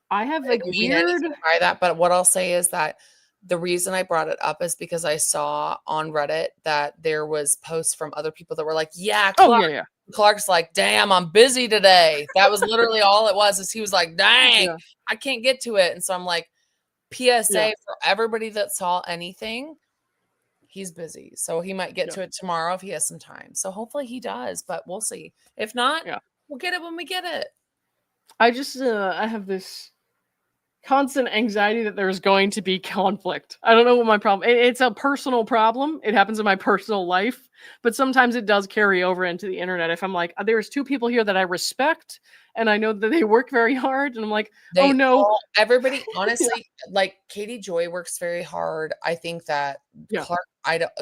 I have I like didn't mean weird. anything by that, but what I'll say is that the reason I brought it up is because I saw on Reddit that there was posts from other people that were like, "Yeah, Clark." Oh yeah. Clark's like, "Damn, I'm busy today." That was literally all it was. Is he was like, "Dang, Yeah. I can't get to it," and so I'm like, PSA for everybody that saw anything. He's busy, so he might get to it tomorrow if he has some time. So hopefully he does, but we'll see. If not, we'll get it when we get it. I just I have this constant anxiety that there's going to be conflict. I don't know what my problem. It's a personal problem. It happens in my personal life, but sometimes it does carry over into the internet. If I'm like, there's two people here that I respect, and I know that they work very hard, and I'm like, oh no, everybody. Honestly, like Katie Joy works very hard. I think that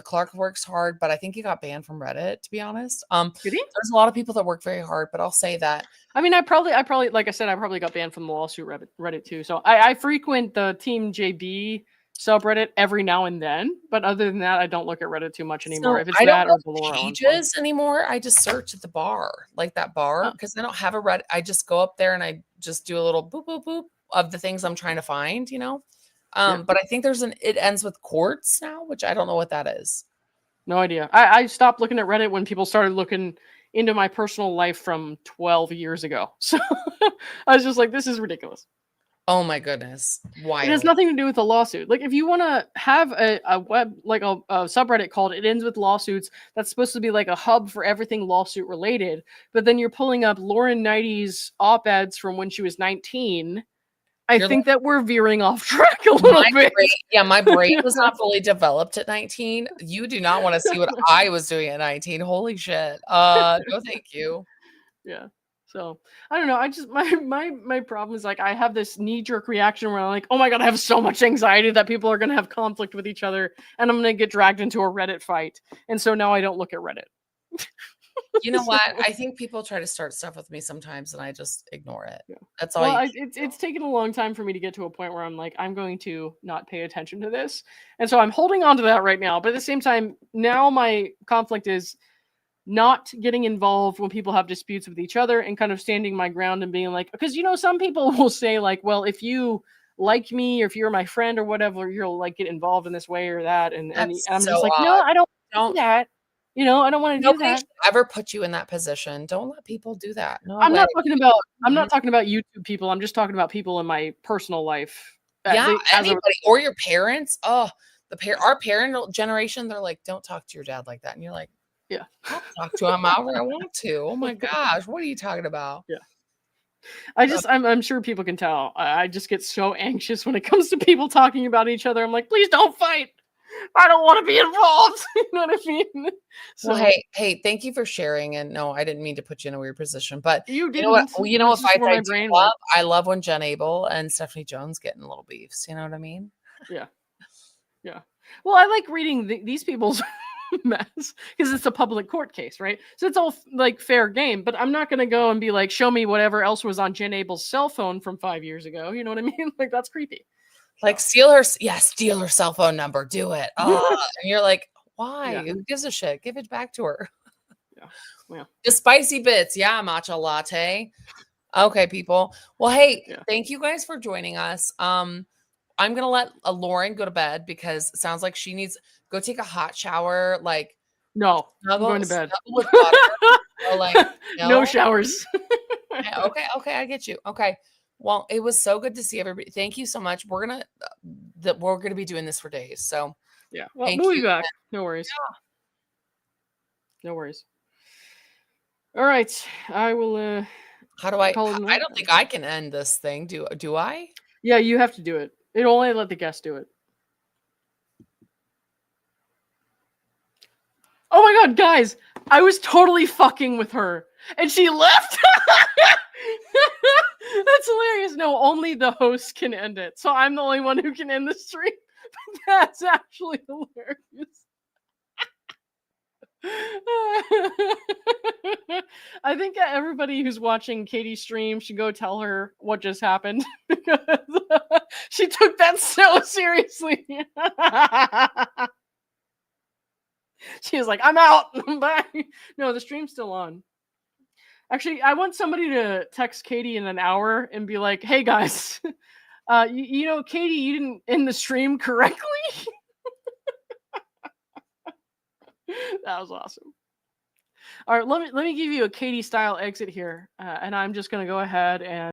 Clark works hard, but I think he got banned from Reddit. To be honest, did he? There's a lot of people that work very hard, but I'll say that. I mean, I probably, like I said, I probably got banned from the lawsuit Reddit too. So I frequent the Team JB subreddit every now and then, but other than that, I don't look at Reddit too much anymore. So if it's that or the pages anymore, I just search at the bar, like that bar, because I don't have a Reddit. I just go up there and I just do a little boop boop boop of the things I'm trying to find, you know. But I think it ends with quartz now, which I don't know what that is. No idea. I stopped looking at Reddit when people started looking into my personal life from 12 years ago. So I was just like, this is ridiculous. Oh my goodness. Why? It has nothing to do with the lawsuit. Like if you want to have a web, like a subreddit called It Ends With Lawsuits, that's supposed to be like a hub for everything lawsuit related. But then you're pulling up Lauren Knighty's op-eds from when she was 19. I think that we're veering off track a little bit. My brain was not fully developed at 19. You do not want to see what I was doing at 19. Holy shit. No, thank you. Yeah. So I don't know. I just my problem is like I have this knee-jerk reaction where I'm like, oh my god, I have so much anxiety that people are gonna have conflict with each other and I'm gonna get dragged into a Reddit fight. And so now I don't look at Reddit. You know what? I think people try to start stuff with me sometimes and I just ignore it. Yeah. That's all. Well, it's taken a long time for me to get to a point where I'm like, I'm going to not pay attention to this. And so I'm holding on to that right now. But at the same time, now my conflict is not getting involved when people have disputes with each other and kind of standing my ground and being like, because, you know, some people will say like, well, if you like me or if you're my friend or whatever, you'll like get involved in this way or that. And I'm just like, no, I don't do that. You know, I don't want to do that. Ever put you in that position. Don't let people do that. No, I'm not talking about YouTube people. I'm just talking about people in my personal life. Yeah, anybody or your parents. Oh, our parent generation, they're like, don't talk to your dad like that. And you're like, yeah, I'll talk to him however I want to. Oh my gosh, what are you talking about? Yeah. I'm sure people can tell. I just get so anxious when it comes to people talking about each other. I'm like, please don't fight. I don't want to be involved. You know what I mean? So, well, hey, thank you for sharing. And no, I didn't mean to put you in a weird position, but you didn't. You know what? Well, you know what fights I do love? I love when Jen Abel and Stephanie Jones get in little beefs. You know what I mean? Yeah. Yeah. Well, I like reading these people's mess because it's a public court case, right? So it's all like fair game, but I'm not going to go and be like, show me whatever else was on Jen Abel's cell phone from 5 years ago. You know what I mean? Like that's creepy. Like steal her cell phone number. Do it. And you're like, why? Yeah. Who gives a shit? Give it back to her. Yeah. The spicy bits. Yeah, matcha latte. Okay, people. Well, hey, thank you guys for joining us. I'm gonna let Lauren go to bed because it sounds like she needs go take a hot shower. Like no, I'm going to bed. With water, or like no showers. Okay, I get you. Okay. Well, it was so good to see everybody. Thank you so much. We're gonna be doing this for days. So yeah, well, we'll be back. No worries. Yeah. No worries. All right, I will. How do I don't think I can end this thing. Do I? Yeah, you have to do it. It'll only let the guest do it. Oh my god, guys! I was totally fucking with her, and she left. That's hilarious. No, only the host can end it. So I'm the only one who can end the stream. But that's actually hilarious. I think everybody who's watching Katie's stream should go tell her what just happened because she took that so seriously. She was like, I'm out. Bye. No, the stream's still on. Actually, I want somebody to text Katie in an hour and be like, hey guys, you know, Katie, you didn't end the stream correctly. That was awesome. All right, let me give you a Katie style exit here. And I'm just going to go ahead and